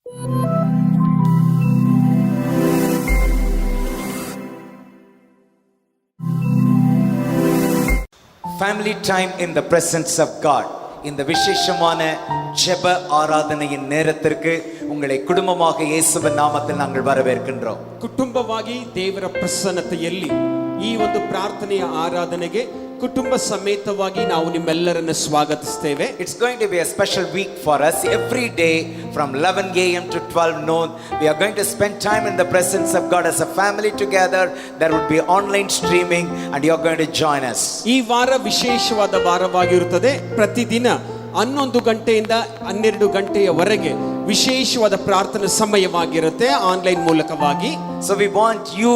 Family time in the presence of God. இந்த விசேஷமான ஜெப ஆராதனையின் நேரத்திற்கு உங்களை குடும்பமாக இயேசுவின் நாமத்தில் நாங்கள் வரவேற்கின்றோம். ಕುಟುಂಬವಾಗಿ ದೇವರ ಪ್ರಸನ್ನತೆಯಲ್ಲಿ ಈ ಒಂದು ಪ್ರಾರ್ಥನೆಯ ಆರಾಧನೆಗೆ ಕುಟುಂಬ ಸಮೇತವಾಗಿ ನಾವು ನಿಮ್ಮೆಲ್ಲರನ್ನು ಸ್ವಾಗತಿಸುತ್ತೇವೆ. It's going to be a special week for us. Every day from 11 a.m. to 12 noon we are going to spend time in the presence of God as a family together. There would be online streaming and you are going to join us. ಈ ವಾರ ವಿಶೇಷವಾದ ವಾರವಾಗಿರುತ್ತದೆ. ಪ್ರತಿದಿನ 11 ಗಂಟೆಯಿಂದ 12 ಗಂಟೆಯವರೆಗೆ ವಿಶೇಷವಾದ ಪ್ರಾರ್ಥನಾ ಸಮಯವಾಗಿರುತ್ತೆ online ಮೂಲಕವಾಗಿ. So we want you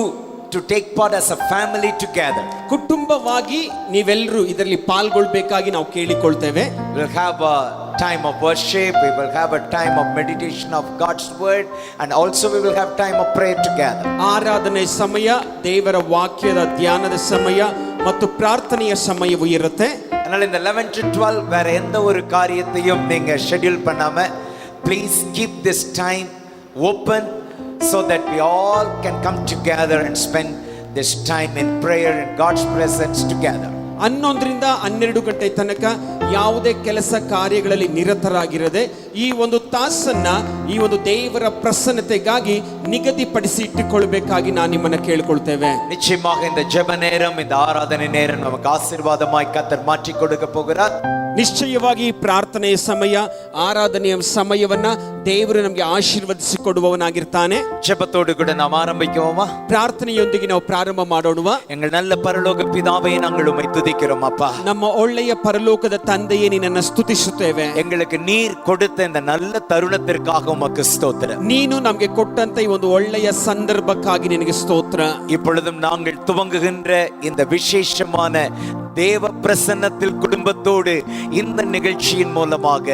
to take part as a family together. ಕುಟುಂಬವಾಗಿ ನೀವೆಲ್ಲರೂ ಇದರಲ್ಲಿ ಪಾಲ್ಗೊಳ್ಳಬೇಕಾಗಿ ನಾವು ಕೇಳಿಕೊಳ್ತೇವೆ. We'll have a time of worship, we will have a time of meditation of God's word, and also we will have time of prayer together. ಆರಾಧನೆ ಸಮಯ, ದೇವರ ವಾಕ್ಯದ ಧ್ಯಾನದ ಸಮಯ ಮತ್ತು ಪ್ರಾರ್ಥನೆಯ ಸಮಯವೂ ಇರುತ್ತೆ. அதனால இந்த 11 to 12 வேற எந்த ஒரு காரியத்தையும் நீங்க ஷெட்யூல் பண்ணாம please keep this time open so that we all can come together and spend this time in prayer in God's presence together. 11ರಿಂದ 12 ಗಂಟೆ ತನಕ ಯಾವುದೇ ಕೆಲಸ ಕಾರ್ಯಗಳಲ್ಲಿ ನಿರತರಾಗಿರದೆ ಈ ಒಂದು ತಾಸನ್ನ ಈ ಒಂದು ದೇವರ ಪ್ರಸನ್ನತೆಗಾಗಿ ನಿಗದಿಪಡಿಸಿ ಇಟ್ಟುಕೊಳ್ಳಬೇಕಾಗಿ ನಾನು ನಿಮ್ಮನ್ನು ಕೇಳಿಕೊಳ್ತೇವೆ. நிச்சயமாக இந்த ஜெப நேரம், இந்த ஆராதனை நேரம் நமக்கு ஆசீர்வாதமாய் கர்த்தர் மாற்றி கொடுக்க போகிறார். ನಿಶ್ಚಯವಾಗಿ ಪ್ರಾರ್ಥನೆಯ ಸಮಯ, ಆರಾಧನೆಯ ಸಮಯವನ್ನ ದೇವರು ನಮಗೆ ಆಶೀರ್ವದಿಸಿ ಕೊಡುವವನಾಗಿರ್ತಾನೆ. ஜெபத்தோடு கூட நாம் ஆரம்பிக்குவோமா? ಪ್ರಾರ್ಥನೆಯೊಂದಿಗೆ ನಾವು ಪ್ರಾರಂಭ ಮಾಡೋಣವಾ? எங்கள் நல்ல பரலோக பிதாவே, நாங்கள் உம்மை துதிக்கிறோம் அப்பா. ನಮ್ಮ ಒಳ್ಳೆಯ ಪರಲೋಕದ ತಂದೆಯೇ, ನಿನ್ನನ್ನು ಸ್ತುತಿಸುತ್ತೇವೆ. எங்களுக்கு நீர் கொடுத்த இந்த நல்ல தருணத்திற்காக உமக்கு ஸ்தோத்திரம். ನೀನು ನಮಗೆ ಕೊಟ್ಟಂತ ಈ ಒಂದು ಒಳ್ಳೆಯ ಸಂದರ್ಭಕ್ಕಾಗಿ ನಿನಗೆ ಸ್ತೋತ್ರ. இப்பொழுதும் நாங்கள் துவங்குகின்ற இந்த விசேஷமான தேவ பிரசன்னத்தில் குடும்பத்தோடு இந்த நிகழ்ச்சியின் மூலமாக,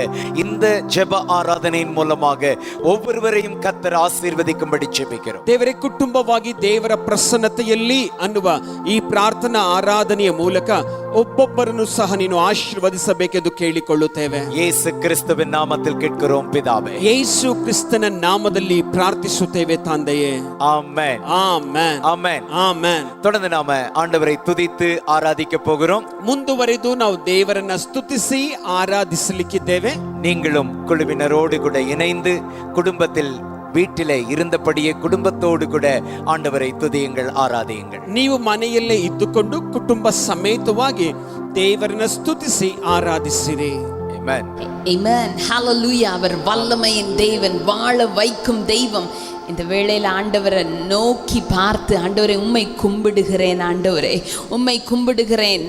இந்த ஜெப ஆராதனையின் மூலமாக ஒவ்வொருவரையும் கர்த்தர் ஆசீர்வதிக்கும்படி ஜெபிக்கிறோம். ದೇವರೇ, ಕುಟುಂಬವಾಗಿ ದೇವರ ಪ್ರಸನ್ನತೆಯಲ್ಲಿ ಅನ್ನುವ ಈ ಪ್ರಾರ್ಥನಾ ಆರಾಧನೆಯ ಮೂಲಕ ಒಬ್ಬೊಬ್ಬರನ್ನು ಸಹ ನೀನು ಆಶೀರ್ವದಿಸಬೇಕೆಂದು ಕೇಳಿಕೊಳ್ಳುತ್ತೇವೆ. ಯೇಸು ಕ್ರಿಸ್ತುವಿನ ನಾಮದಲ್ಲಿ ಕೇಳ್கிறோம் பிதாவே. ಯೇಸು ಕ್ರಿಸ್ತನ ನಾಮದಲ್ಲಿ ಪ್ರಾರ್ಥಿಸುತ್ತೇವೆ ತಂದೆಯೇ. Amen, amen, amen, amen. தொடர்ந்து நாம ஆண்டவரை துதித்து ஆராதிக்க போகிறோம். ಮುಂದುವರೆದು ನಾವು ದೇವರನ್ನ ಸ್ತುತಿಸಿ ಆರಾಧಿಸಲಿಕ್ಕಿದ್ದೇವೆ. நீங்களும் குழுவினரோடு கூட இணைந்து குடும்பத்தில் வீட்டிலே இருந்தபடியே குடும்பத்தோடு கூட ஆண்டவரை துதியுங்கள், ஆராதியுங்கள். ನೀವು ಮನೆಯಲ್ಲೇ ಇದ್ದುಕೊಂಡು ಕುಟುಂಬ ಸಮೇತವಾಗಿ ದೇವರನ್ನ ಸ್ತುತಿಸಿ ಆರಾಧಿಸಿರಿ. Amen. Amen. Hallelujah. அவர் வல்லமையின் தேவன், வாழ வைக்கும் தெய்வம். இந்த வேளையில் ஆண்டவரை நோக்கி பார்த்து, ஆண்டவரை உம்மை கும்பிடுகிறேன், ஆண்டவரே உம்மை கும்பிடுகிறேன்,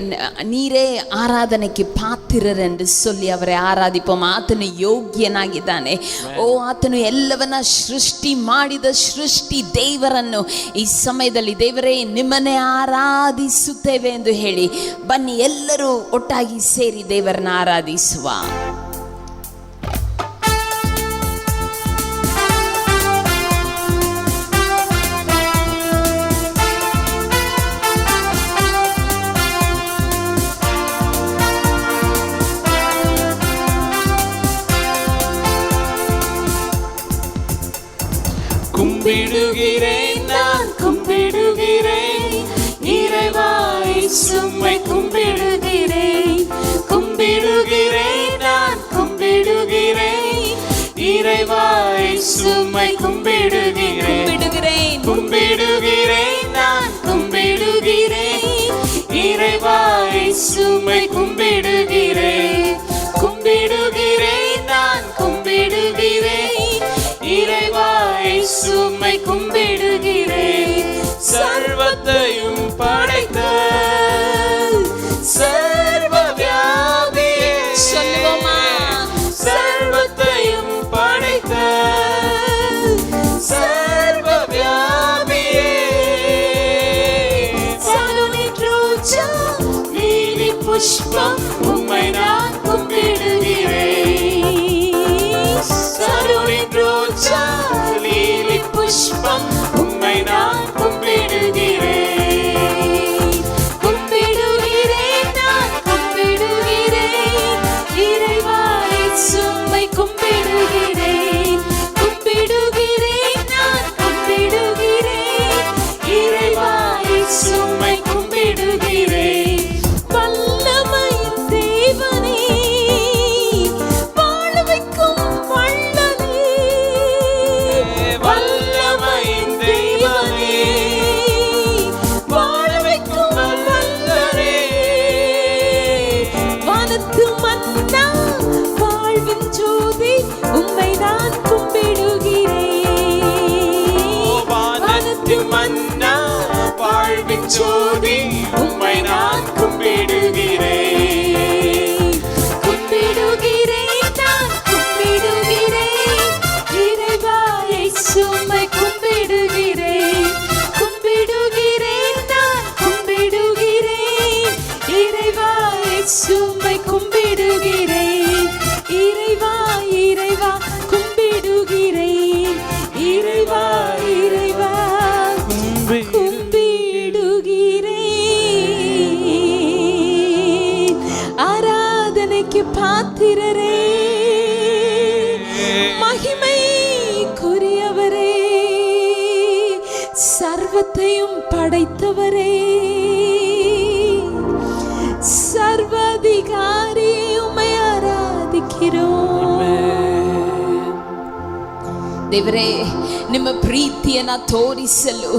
நீரே ಆರಾಧನೆಗೆ ಪಾತ್ರರು ಎಂದು சொல்லி ಅವரை ಆರಾಧಿಪೋம். ಆತನು ಯೋಗ್ಯನಾಗಿದ್ದಾನೆ. ಓ, ಆತನು ಎಲ್ಲವನ್ನ ಸೃಷ್ಟಿ ಮಾಡಿದ ಸೃಷ್ಟಿ ದೇವರನ್ನು ಈ ಸಮಯದಲ್ಲಿ ದೇವರೇ ನಿಮ್ಮನ್ನೇ ಆರಾಧಿಸುತ್ತೇವೆ ಎಂದು ಹೇಳಿ ಬನ್ನಿ ಎಲ್ಲರೂ ಒಟ್ಟಾಗಿ ಸೇರಿ ದೇವರನ್ನ ಆರಾಧಿಸುವ. கும்பிடுகிறேன், நான் கும்பிடுகிறேன், இறைவா இயேசுவை கும்பிடுகிறேன். கும்பிடுகிறேன், நான் கும்பிடுகிறேன், இறைவா இயேசுவை கும்பிடுகிறேன். கும்பிடுகிறேன், நான் கும்பிடுகிறேன், இறைவா இயேசுவை கும்பிடுகிறேன். கும்பிடுகிறேன், நான் கும்பிடுகிறேன், இறைவா இயேசுவை கும்பிடுகிறேன். சர்வத்தையும் படைத்த சர்வவியாபியே, சொல்லுவோமா? சர்வத்தையும் படைத்த சர்வவியாபியே, சருணின் ரோஜா லீலி புஷ்பம் உம்மை நான் கும்பிடுகிறேன். சருணின் ரோஜா லீலி புஷ்பம் உம்மை நான் கும்பிடுகிறேன். கும்பிடுகிறேன், நான் கும்பிடுகிறேன், இறைவா இயேசுவை கும்பிடுகிறேன். கும்பிடுகிறேன், சர்வத்தையும் படைத்தவரே, ಸರ್ವಾಧಿಕಾರಿ ಉಮ್ಮೆ ಆರಾಧಿக்கிறೋம். ದೇವರೇ, ನಿಮ್ಮ ಪ್ರೀತಿಯನ್ನ ತೋರಿಸಲು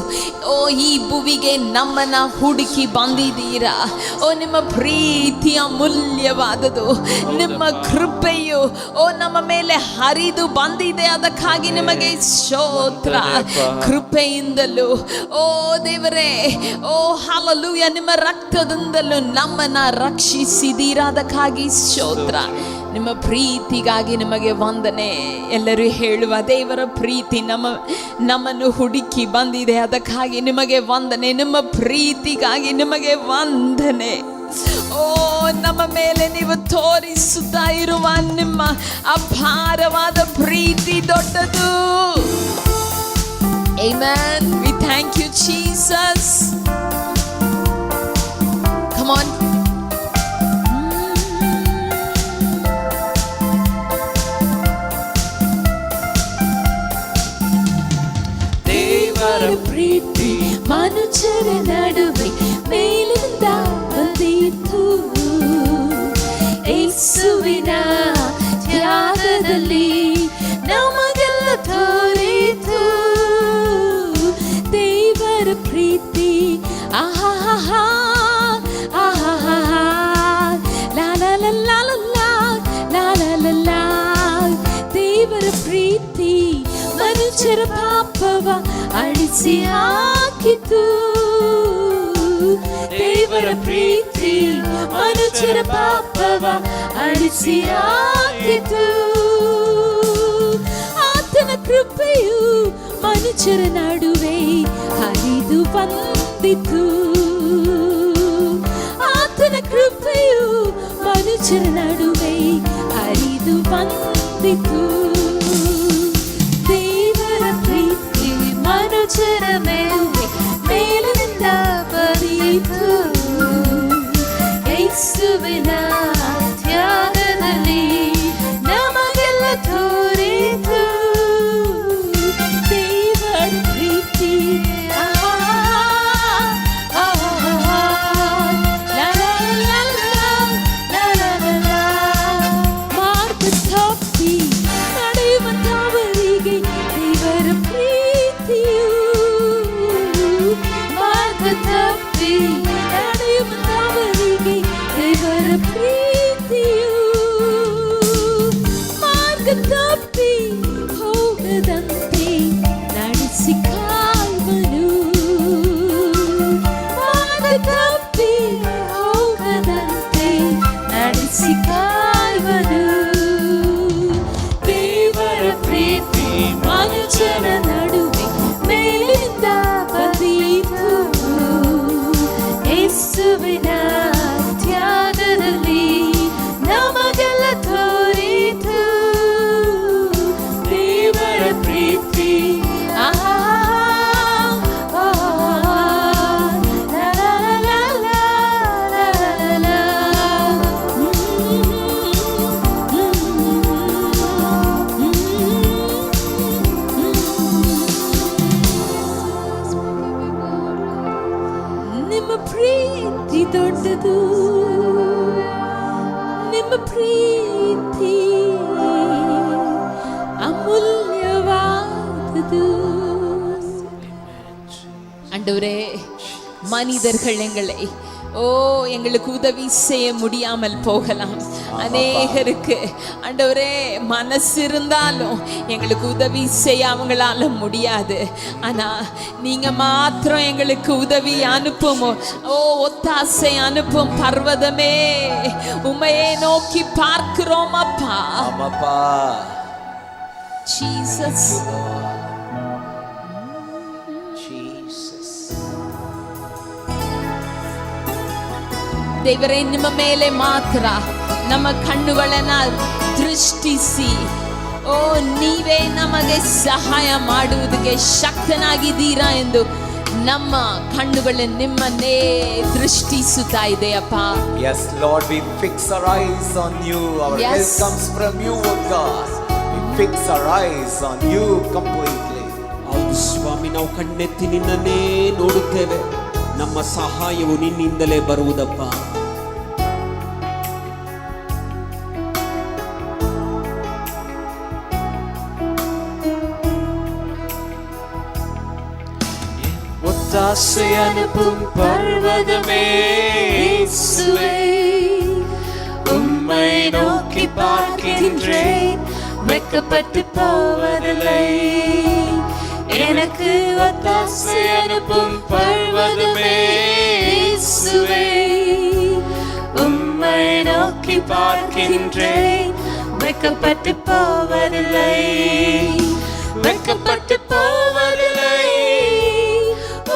ಓ ಈ ಭುವಿಗೆ ನಮ್ಮನ್ನ ಹುಡುಕಿ ಬಂದಿದ್ದೀರಾ. ಓ ನಿಮ್ಮ ಪ್ರೀತಿ ಅಮೂಲ್ಯವಾದದು, ನಿಮ್ಮ ಕೃಪೆಯು ಓ ನಮ್ಮ ಮೇಲೆ ಹರಿದು ಬಂದಿದೆ. ಅದಕ್ಕಾಗಿ ನಿಮಗೆ ಸ್ತೋತ್ರ. ಕೃಪೆಯಿಂದಲೂ ಓ ದೇವರೇ, ಓ ಹಲ್ಲೆಲೂಯ, ನಿಮ್ಮ ರಕ್ತದಿಂದಲೂ ನಮ್ಮನ್ನ ರಕ್ಷಿಸಿದ್ದೀರಾ. ಅದಕ್ಕಾಗಿ ಸ್ತೋತ್ರ. ನಿಮ್ಮ ಪ್ರೀತಿಗಾಗಿ ನಿಮಗೆ ವಂದನೆ. ಎಲ್ಲರೂ ಹೇಳುವ, ದೇವರ ಪ್ರೀತಿ ನಮ್ಮನ್ನು ಹುಡುಕಿ ಬಂದಿದೆ. ಅದಕ್ಕಾಗಿ ನಿಮಗೆ ವಂದನೆ. ನಿಮ್ಮ ಪ್ರೀತಿಗಾಗಿ ನಿಮಗೆ ವಂದನೆ. ಓ ನಮ್ಮ ಮೇಲೆ ನೀವು ತೋರಿಸುತ್ತಾ ಇರುವ ನಿಮ್ಮ ಅಪಾರವಾದ ಪ್ರೀತಿ ದೊಡ್ಡದು. Amen. We thank you, Jesus. Come on. ಪ್ರೀತಿ ಮನುಷ್ಯರ ನಡುವೆ ಮೇಲಿಂದ ಬಂದಿತು. ಯೇಸುವಿನ ತ್ಯಾಗದಲ್ಲಿ ನಮಗೆಲ್ಲ ತೋರಿತು ದೇವರ ಪ್ರೀತಿ. ಆಹಾ ಆಹಾ ಲಾ ಲಾ ಲಾ ಲಾ ಲಾ ಲಾ ಲಾ ಲಾ. ದೇವರ ಪ್ರೀತಿ ಮನುಷ್ಯರ ಪಾಪವ ಅಳಿಸಿ ಹಾಕಿತು. ದೇವರ ಪ್ರೀತಿ ಮನುಷ್ಯರ ಪಾಪವ ಅಳಿಸಿ ಹಾಕಿತು. ಆತನ ಕೃಪೆಯು ಮನುಷ್ಯರ ನಡುವೆ ಹರಿದು ಬಂದಿತು. ಆತನ ಕೃಪೆಯು ಮನುಷ್ಯರ ನಡುವೆ ಹರಿದು ಬಂದಿತು. ಮನುಷ್ಯರ ಮೇಲೆ ಮೇಲಿನಿಂದ ಬರಿತು. ಯೇಸುವಿನ ತ್ಯಾಗದಲ್ಲಿ ನಮಗೆಲ್ಲ ತೋರಿತು ದೇವರ ಪ್ರೀತಿ. ಮಾರ್ಗ ತಪ್ಪಿ ನಡೆಯುವಂತವರಿಗೆ ದೇವರ ಪ್ರೀತಿಯು, ಮಾರ್ಗ ತಪ್ಪಿ ನಡೆಯುವಂತವರಿಗೆ ದೇವರ ಪ್ರೀತಿಯು, ಮಾರ್ಗ ತಪ್ಪಿ ಹೋಗದಂತೆ ನಡೆಸಿ ಕಾಯುವನು. ಮಾರ್ಗ ತಪ್ಪಿ ಹೋಗದಂತೆ ನಡೆಸಿ ಕಾಯುವನು. ದೇವರ ಪ್ರೀತಿ ಮನುಷ್ಯರ ನಡುವೆ ಮೇಲಿಂದ ಬಂದಿತು. ಯೇಸುವಿನ ತ್ಯಾಗದಲ್ಲಿ ನಮಗೆಲ್ಲ ತೋರಿತು ದೇವರ ಪ್ರೀತಿ. ಆಹಾ ಲಾ ಲಾ ಲಾ ಲಾ ಲಾ ಲಾ. ನಿಮ್ಮ ಪ್ರೀತಿ ದೊಡ್ಡದು, ನಿಮ್ಮ ಪ್ರೀತಿ அமுல்யவாதது. ஆண்டவரே, மனிதர்கள் எங்களுக்கு உதவி செய்ய முடியாமல் போகலாம். அநேகருக்கு ஆண்டவரே மனசு இருந்தாலும் எங்களுக்கு உதவி செய்ய அவங்களால முடியாது. ஆனா நீங்க மாத்திரம் எங்களுக்கு உதவி அனுப்பும். ஓ ஒத்தாசை அனுப்பும் பர்வதமே, உம்மையே நோக்கி பார்க்கிறோம் அப்பா. ஆமாப்பா. ஜீசஸ். ದೇವರೇ, ನಿಮ್ಮ ಮೇಲೆ ಮಾತ್ರ ನಮ್ಮ ಕಣ್ಣುಗಳನ್ನ ದೃಷ್ಟಿಸಿ, ಓ ನೀವೇ ನಮಗೆ ಸಹಾಯ ಮಾಡುವುದಕ್ಕೆ ಶಕ್ತನಾಗಿದ್ದೀರಾ ಎಂದು ನಮ್ಮ ಕಣ್ಣುಗಳು ನಿಮ್ಮನ್ನೇ ದೃಷ್ಟಿಸುತ್ತಾ ಇದೆ ಅಪ್ಪ. Yes Lord, we fix our eyes on you. Our Yes. help comes from you, O God. We fix our eyes on you completely. ಹೌದು ಸ್ವಾಮಿ, ನಾವು ಕಣ್ಣೆತ್ತಿ ನಿನ್ನನ್ನೇ ನೋಡುತ್ತೇವೆ. ನಮ್ಮ ಸಹಾಯವು ನಿನ್ನಿಂದಲೇ ಬರುವುದಪ್ಪ. ஒத்தாசை அனுப்பும் பர்வதமே இயேசுவே, உம்மை நோக்கி பார்க்கின்றேன், வெட்கப்பட்டு போவதில்லை. எனக்கு ஒத்தாசை அனுப்பும் பர்வதமே இயேசுவே, உம்மை நோக்கி பார்க்கின்றேன், வெட்கப்பட்டு போவதில்லை. வெட்கப்பட்டு போவதில்லை.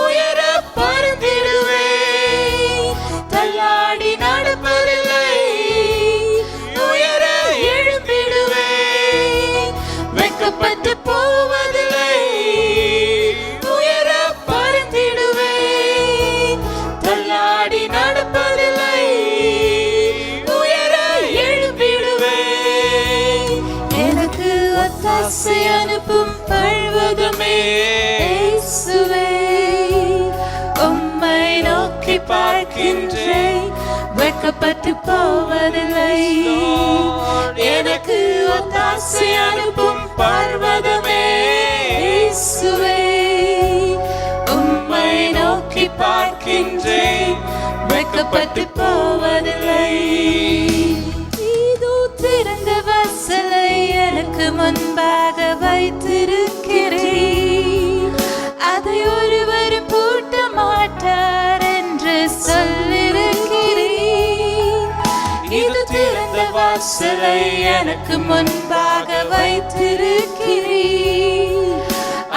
உயர பறந்திடுவேன், தள்ளாடி நடப்பதில்லை. உயர எழும்பிடுவேன், வெட்கப்பட்டு போவதில்லை. உயர பறந்திடுவேன், தள்ளாடி நடப்பதில்லை. உயர எழும்பிடுவேன். எனக்கு ஒத்தாசை அனுப்பும் பர்வதமே இயேசுவே, உம்மை நோக்கி பார்க்கின்றேன், வெட்கப்பட்டு போவதில்லை. எனக்கு ஒத்தாசை அனுப்பும் பர்வதமே இயேசுவே, உம்மை நோக்கி பார்க்கின்றேன், வெட்கப்பட்டு போவதில்லை. இதோ திறந்த வாசலை எனக்கு முன்பாக வைத்திருக்கிறேன், அதை ஒருவரும் பூட்ட மாட்டார் என்று சொல்லிருக்கிறேன். இது திறந்த வாசலை எனக்கு முன்பாக வைத்திருக்கிறேன்,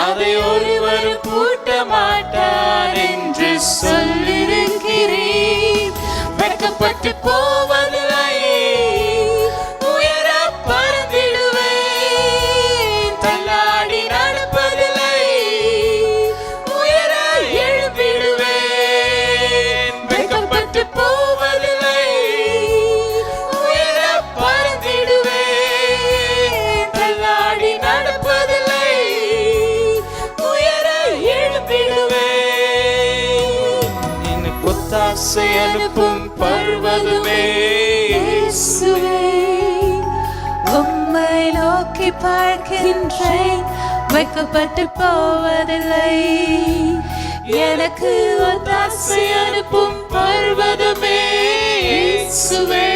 அதை ஒருவரும் பூட்ட மாட்டார் என்று சொல்லிருக்கிறேன். வெட்கப்பட்டு போவதில்லை. உயர பறந்திடுவேன், தள்ளாடி நடப்பதில்லை. உயர எழும்பிடுவேன், வெட்கப்பட்டு போவதில்லை. உயர பறந்திடுவேன், தள்ளாடி நடப்பதில்லை. உயர எழும்பிடுவேன். எனக்கு ஒத்தாசை அனுப்பும் பர்வதமே இயேசுவே, உம்மை நோக்கி பார்க்கின்றேன், வெட்கப்பட்டு போவதில்லை. எனக்கு ஒத்தாசை அனுப்பும் பர்வதமே இயேசுவே,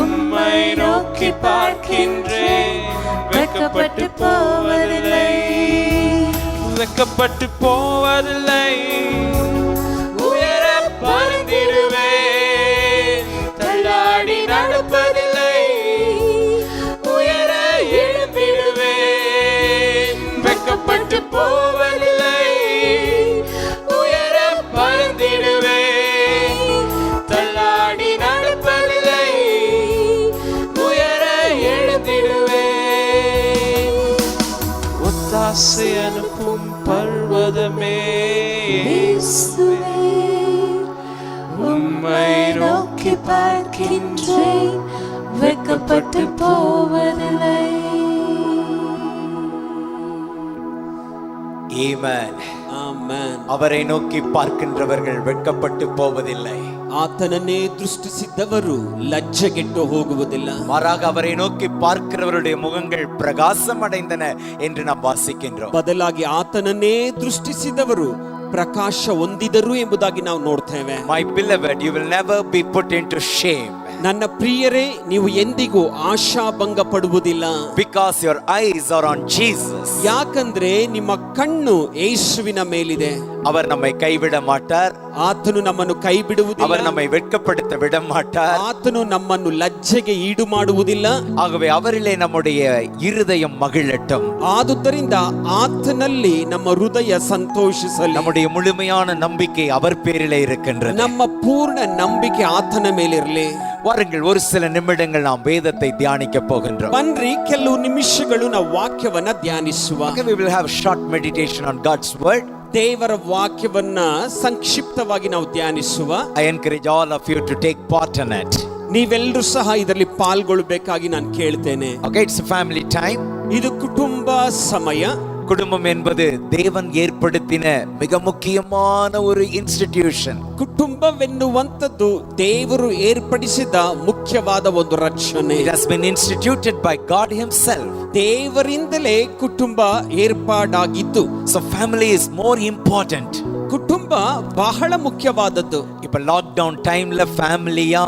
உம்மை நோக்கி பார்க்கின்றேன், வெட்கப்பட்டு போவதில்லை. வெட்கப்பட்டு போவதில்லை. உயர பறந்திடுவேன், தள்ளாடி நடப்பதில்லை. உயர எழும்பிடுவேன், வெட்கப்பட்டு போவதில்லை. உயர பறந்திடுவேன், தள்ளாடி நடப்பதில்லை. உயர எழும்பிடுவேன். ஒத்தாசை அனுப்பும் பர்வதமே இயேசுவே, உம்மை நோக்கி பார்க்கின்றேன், வெட்கப்பட்டு போவதில்லை. ஆமென். ಆಮೆನ್. அவரை நோக்கி பார்க்கின்றவர்கள் வெட்கப்பட்டு போவதில்லை. ಆತನನ್ನೇ ದೃಷ್ಟಿಸಿದ್ದವರು ಲಜ್ಜೆಗೆಟ್ಟು ಹೋಗುವುದಿಲ್ಲ. மாறாக அவரை நோக்கி பார்க்கிறவருடைய முகங்கள் பிரகாசம் அடைந்தன என்று நாம் வாசிக்கின்றோம். ಬದಲಾಗಿ ಆತನನ್ನೇ ದೃಷ್ಟಿಸಿದವರು ಪ್ರಕಾಶ ಹೊಂದಿದರು ಎಂಬುದಾಗಿ ನಾವು ನೋಡ್ತೇವೆ. My beloved, you will never be put into shame. ನನ್ನ ಪ್ರಿಯರೇ, ನೀವು ಎಂದಿಗೂ ಆಶಾಭಂಗ ಪಡುವುದಿಲ್ಲ. Because your eyes are on Jesus. ಯಾಕಂದ್ರೆ ನಿಮ್ಮ ಕಣ್ಣು ಯೇಸುವಿನ ಮೇಲಿದೆ. அவர் நம்மை கைவிட மாட்டார். ಆತನು ನಮ್ಮನ್ನು ಕೈ ಬಿಡುವುದಿಲ್ಲ. அவர் நம்மை வெட்கப்படுத்த விட மாட்டார். ಆತನು ನಮ್ಮನ್ನು ಲಜ್ಜೆಗೆ ಈಡು ಮಾಡುವುದಿಲ್ಲ. ஆகவே அவரிலே நம்முடைய இருதயம் மகிழட்டும். ಆದುದರಿಂದ ಆತನಲ್ಲಿ ನಮ್ಮ ಹೃದಯ ಸಂತೋಷಿಸಲಿ. நம்முடைய முழுமையான நம்பிக்கை அவர் பேரிலே இருக்கின்றது. ನಮ್ಮ ಪೂರ್ಣ ನಂಬಿಕೆ ಆತನ ಮೇಲಿರಲಿ. வாருங்கள், ஒரு சில நிமிடங்கள் நாம் வேதத்தை தியானிக்க போகின்றோம். ಬನ್ರಿ, ಕೆಲವು ನಿಮಿಷಗಳು ನಾವು ವಾಕ್ಯವನ್ನ ಧ್ಯಾನಿಸುವ. Okay, we will have short meditation on God's word. ದೇವರ ವಾಕ್ಯವನ್ನ ಸಂಕ್ಷಿಪ್ತವಾಗಿ ನಾವು ಧ್ಯಾನಿಸುವ. I encourage all of you to take part in it. ನೀವೆಲ್ಲರೂ ಸಹ ಇದರಲ್ಲಿ ಪಾಲ್ಗೊಳ್ಳಬೇಕಾಗಿ ನಾನು ಕೇಳ್ತೇನೆ. Okay, it's a family time. ಇದು ಕುಟುಂಬ ಸಮಯ. குடும்பம் என்பது தேவன் ஏற்படுத்தின மிக முக்கியமான ஒரு இன்ஸ்டிடியூஷன். ಕುಟುಂಬವೆನ್ನುವಂಥದ್ದು ದೇವರು ಏರ್ಪಡಿಸಿದ ಮುಖ್ಯವಾದ ಒಂದು ರಕ್ಷಣೆ. It has been instituted by God himself. ದೇವರಿಂದಲೇ ಕುಟುಂಬ ಏರ್ಪಾಡಾಗಿದ್ದು. So family is more important. ಕುಟುಂಬ ಬಹಳ ಮುಖ್ಯವಾದದ್ದು. இப்ப லாக்டவுன் டைம்ல ஃபேமிலியா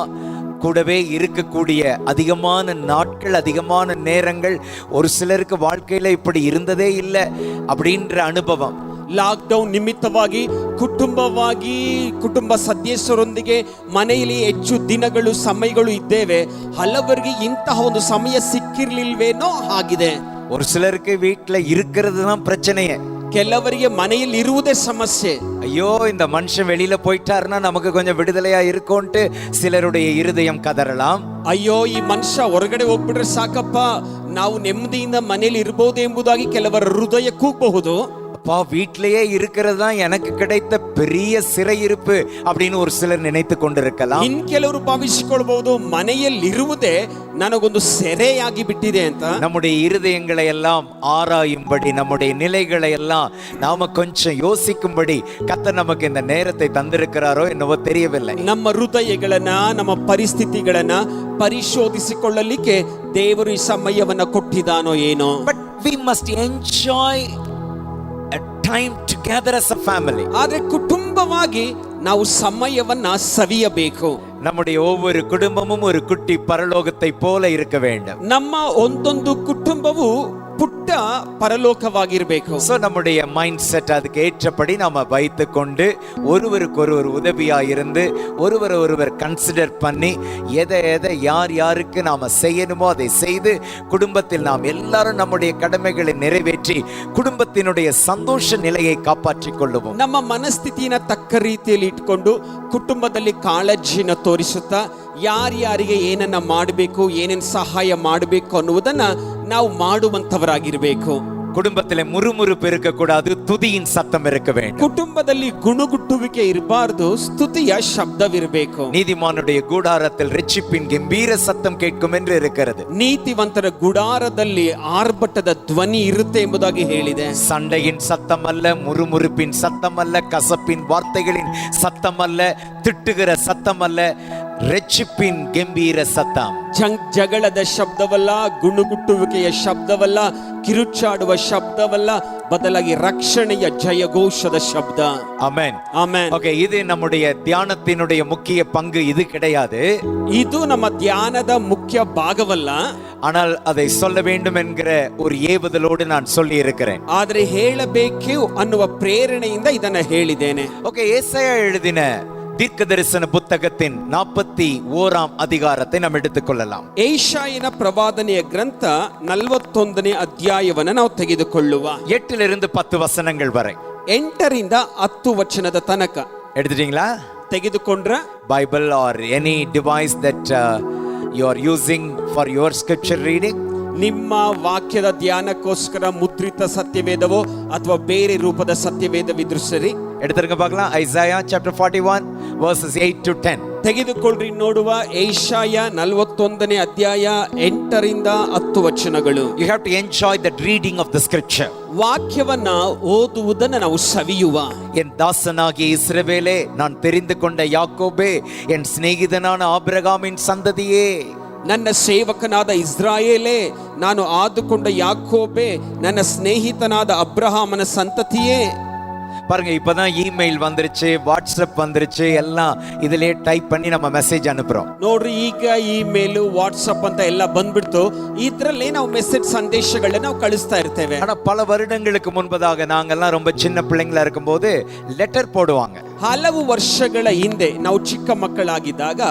கூடவே இருக்கக்கூடிய அதிகமான நாட்கள், அதிகமான நேரங்கள் ஒரு சிலருக்கு வாழ்க்கையில இப்படி இருந்ததே இல்லை அப்படின்ற அனுபவம். ಲಾಕ್ಡೌನ್ ನಿಮಿತ್ತವಾಗಿ ಕುಟುಂಬವಾಗಿ ಕುಟುಂಬ ಸದಸ್ಯರೊಂದಿಗೆ ಮನೆಯಲ್ಲಿ ಹೆಚ್ಚು ದಿನಗಳು ಸಮಯಗಳು ಇದ್ದೇವೆ. ಹಲವರಿಗೆ ಇಂತಹ ಒಂದು ಸಮಯ ಸಿಕ್ಕಿರ್ಲಿಲ್ವೇನೋ ಆಗಿದೆ. ஒரு சிலருக்கு வீட்டுல இருக்கிறது தான் பிரச்சனையே. ಕೆಲವರಿಗೆ ಮನೆಯಲ್ಲಿ ಇರುವುದೇ ಸಮಸ್ಯೆ. ஐயோ இந்த மனுஷன் வெளியில போயிட்டாருன்னா நமக்கு கொஞ்சம் விடுதலையா இருக்கும்ட்டு சிலருடைய இருதயம் கதறலாம். ಅಯ್ಯೋ ಈ ಮನುಷ್ಯ ಹೊರಗಡೆ ಹೋಗ್ಬಿಟ್ರೆ ಸಾಕಪ್ಪ, ನಾವು ನೆಮ್ಮದಿಯಿಂದ ಮನೆಯಲ್ಲಿ ಇರಬಹುದು ಎಂಬುದಾಗಿ ಕೆಲವರ ಹೃದಯ ಕೂಗಬಹುದು. அப்பா வீட்டிலேயே இருக்கிறது தான் எனக்கு கிடைத்த பெரிய சிறையிருப்பு அப்படின்னு ஒரு சிலர் நினைத்து கொண்டிருக்கலாம். ಇನ್ ಕೆಲವರು ಭಾವಿಸಿಕೊಳ್ಳಬಹುದು ಮನೆಯಲ್ಲಿ ಇರುವುದೇ ನನಗೊಂದು ಸೆರೆಯಾಗಿ ಬಿಟ್ಟಿದೆ ಅಂತ. நம்முடைய இருதயங்களை எல்லாம் ஆராயும்படி, நம்முடைய நிலைகளை எல்லாம் நாம கொஞ்சம் யோசிக்கும்படி கர்த்தர் நமக்கு இந்த நேரத்தை தந்திருக்கிறாரோ என்னவோ தெரியவில்லை. ನಮ್ಮ ಹೃದಯಗಳನ್ನ, ನಮ್ಮ ಪರಿಸ್ಥಿತಿಗಳನ್ನ ಪರಿಶೋಧಿಸಿಕೊಳ್ಳಲಿಕ್ಕೆ ದೇವರು ಈ ಸಮಯವನ್ನ ಕೊಟ್ಟಿದ್ದಾನೋ ಏನೋ. But we must enjoy a time together as a family. ಆದ್ರೆ ಕುಟುಂಬವಾಗಿ ನಾವು ಸಮಯವನ್ನ ಸವಿಯಬೇಕು. நம்முடைய ஒவ்வொரு குடும்பமும் ஒரு குட்டி பரலோகத்தை போல இருக்க வேண்டும். ನಮ್ಮ ಒಂದೊಂದು ಕುಟುಂಬವು ಪುಟ್ಟ ಪರಲೋಕವಾಗಿರಬೇಕು. So நம்முடைய மைண்ட் செட் அதுக்கு ஏற்றபடி நாம வைத்து கொண்டு ஒருவருக்கு ஒருவர் உதவியா இருந்து ஒருவர் கன்சிடர் பண்ணி எதை யார் யாருக்கு நாம செய்யணுமோ அதை செய்து குடும்பத்தில் நாம் எல்லாரும் நம்முடைய கடமைகளை நிறைவேற்றி குடும்பத்தினுடைய சந்தோஷ நிலையை காப்பாற்றிக் கொள்ளுவோம். ನಮ್ಮ ಮನಸ್ಥಿತಿನ ತಕ್ಕ ರೀತಿಯಲ್ಲಿ ಇಟ್ಕೊಂಡು ಕುಟುಂಬದಲ್ಲಿ ಕಾಳಜಿನ ತೋರಿಸುತ್ತಾ ಯಾರ್ಯಾರಿಗೆ ಏನನ್ನ ಮಾಡಬೇಕು, ಏನೇನು ಸಹಾಯ ಮಾಡಬೇಕು ಅನ್ನುವುದನ್ನ ನಾವು ಮಾಡುವಂತವರಾಗಿರಬೇಕು. குடும்பத்திலே முறுமுறுப்பு இருக்கக்கூடாது, துதியின் சத்தம் இருக்க வேண்டும். ಕುಟುಂಬದಲ್ಲಿ ಗುಣಗುಟ್ಟುವಿಕೆ ಇರಬಾರದು, ಸ್ತುತಿಯ ಶಬ್ದವಿರಬೇಕು. நீதிமானுடைய கூடாரத்தில் இரட்சிப்பின் கம்பீர சத்தம் கேட்கும் என்று இருக்கிறது. ನೀತಿವಂತರ ಗುಡಾರದಲ್ಲಿ ಆರ್ಭಟದ ಧ್ವನಿ ಇರುತ್ತೆ ಎಂಬುದಾಗಿ ಹೇಳಿದೆ. சண்டையின் சத்தம் அல்ல, முறுமுறுப்பின் சத்தம் அல்ல, கசப்பின் வார்த்தைகளின் சத்தம் அல்ல, திட்டுகிற சத்தம் அல்ல, இரட்சிப்பின் கம்பீர சத்தம். ಜಗಳದ ಶಬ್ದವಲ್ಲ, ಗುಣಗುಟ್ಟುವಿಕೆಯ ಶಬ್ದವಲ್ಲ, ಕಿರುಚಾಡುವ ಶಬ್ದವಲ್ಲ, ಬದಲಾಗಿ ರಕ್ಷಣೆಯ ಜಯಘೋಷದ ಶಬ್ದ. ஆமென். ಆಮೆನ್. ஓகே, இது நம்முடைய தியானத்தினுடைய முக்கிய பங்கு இது கிடையாது. ಇದು ನಮ್ಮ ಧ್ಯಾನದ ಮುಖ್ಯ ಭಾಗವಲ್ಲ. ஆனால் அதை சொல்ல வேண்டும் என்கிற ஒரு ஏவுதலோடு நான் சொல்லி இருக்கிறேன். ಆದರೆ ಹೇಳಬೇಕು ಅನ್ನುವ ಪ್ರೇರಣೆಯಿಂದ ಇದನ್ನ ಹೇಳಿದ್ದೇನೆ. ஓகே, ஏசாயா எழுதின தீர்க்க தரிசன புத்தகத்தின் 41ஆம் அதிகாரத்தை நாம் எடுத்துக்கொள்ளலாம். ಏಷಾಯನ ಪ್ರವಾದನೆಯ ಗ್ರಂಥ 41ನೇ ಅಧ್ಯಾಯವನ್ನು ನಾವು ತೆಗೆದುಕೊಳ್ಳುವ. 8 10 வசனங்கள் வரை. 8ರಿಂದ 10 ವಚನದ ತನಕ எடுத்துட்டீங்களா? ತೆಗೆದುಕೊಂಡ್ರ Bible or any device that you are using for your scripture reading? ನಿಮ್ಮ ವಾಕ್ಯದ ಧ್ಯಾನಕ್ಕೋಸ್ಕರ ಮುದ್ರಿತ ಸತ್ಯವೇದವೋ ಅಥವಾ ಬೇರೆ ರೂಪದ ಸತ್ಯವೇದವಿದ್ರೂ ಸರಿ எடுத்துருங்க பார்க்கலாம். Isaiah chapter 41 verses 8 to 10. ತೆಗೆದುಕೊಳ್ಳ್ರಿ, ನೋಡುವ. ಏಷಾಯ 41ನೇ ಅಧ್ಯಾಯ 8ರಿಂದ 10 ವಚನಗಳು. You have to enjoy the reading of the scripture. ವಾಕ್ಯವನ್ನ ಓದುವುದನ್ನು ನಾವು ಸವಿಯುವ. என் தாசனாகிய இஸ்ரவேலே, நான் தெரிந்து கொண்ட யாக்கோபே, என் சிநேகிதனான ஆபிரகாமின் சந்ததியே. ನನ್ನ ಸೇವಕನಾದ ಇಸ್ರಾಯೇಲೇ, ನಾನು ಆದುಕೊಂಡ ಯಾಕೋಬೆ, ನನ್ನ ಸ್ನೇಹಿತನಾದ ಅಬ್ರಹಾಮನ ಸಂತತಿಯೇ. பாருங்க, இப்பதான் இமெயில் வந்துருச்சு, வாட்ஸ்அப் வந்துருச்சு, எல்லாம் இதிலே டைப் பண்ணி நம்ம மெசேஜ் அனுப்புறோம். ನೋಡ್ರಿ, ಈಗ ಇಮೇಲ್, ವಾಟ್ಸ್ಆಪ್ ಅಂತ ಎಲ್ಲ ಬಂದ್ಬಿಡ್ತು. ಇದ್ರಲ್ಲೇ ನಾವು ಮೆಸೇಜ್ ಸಂದೇಶಗಳನ್ನ ನಾವು ಕಳಿಸ್ತಾ ಇರ್ತೇವೆ. ஆனா பல வருடங்களுக்கு முன்பதாக நாங்கெல்லாம் ரொம்ப சின்ன பிள்ளைங்களா இருக்கும்போது லெட்டர் போடுவாங்க. ಹಲವು ವರ್ಷಗಳ ಹಿಂದೆ ನಾವು ಚಿಕ್ಕ ಮಕ್ಕಳಾಗಿದ್ದಾಗ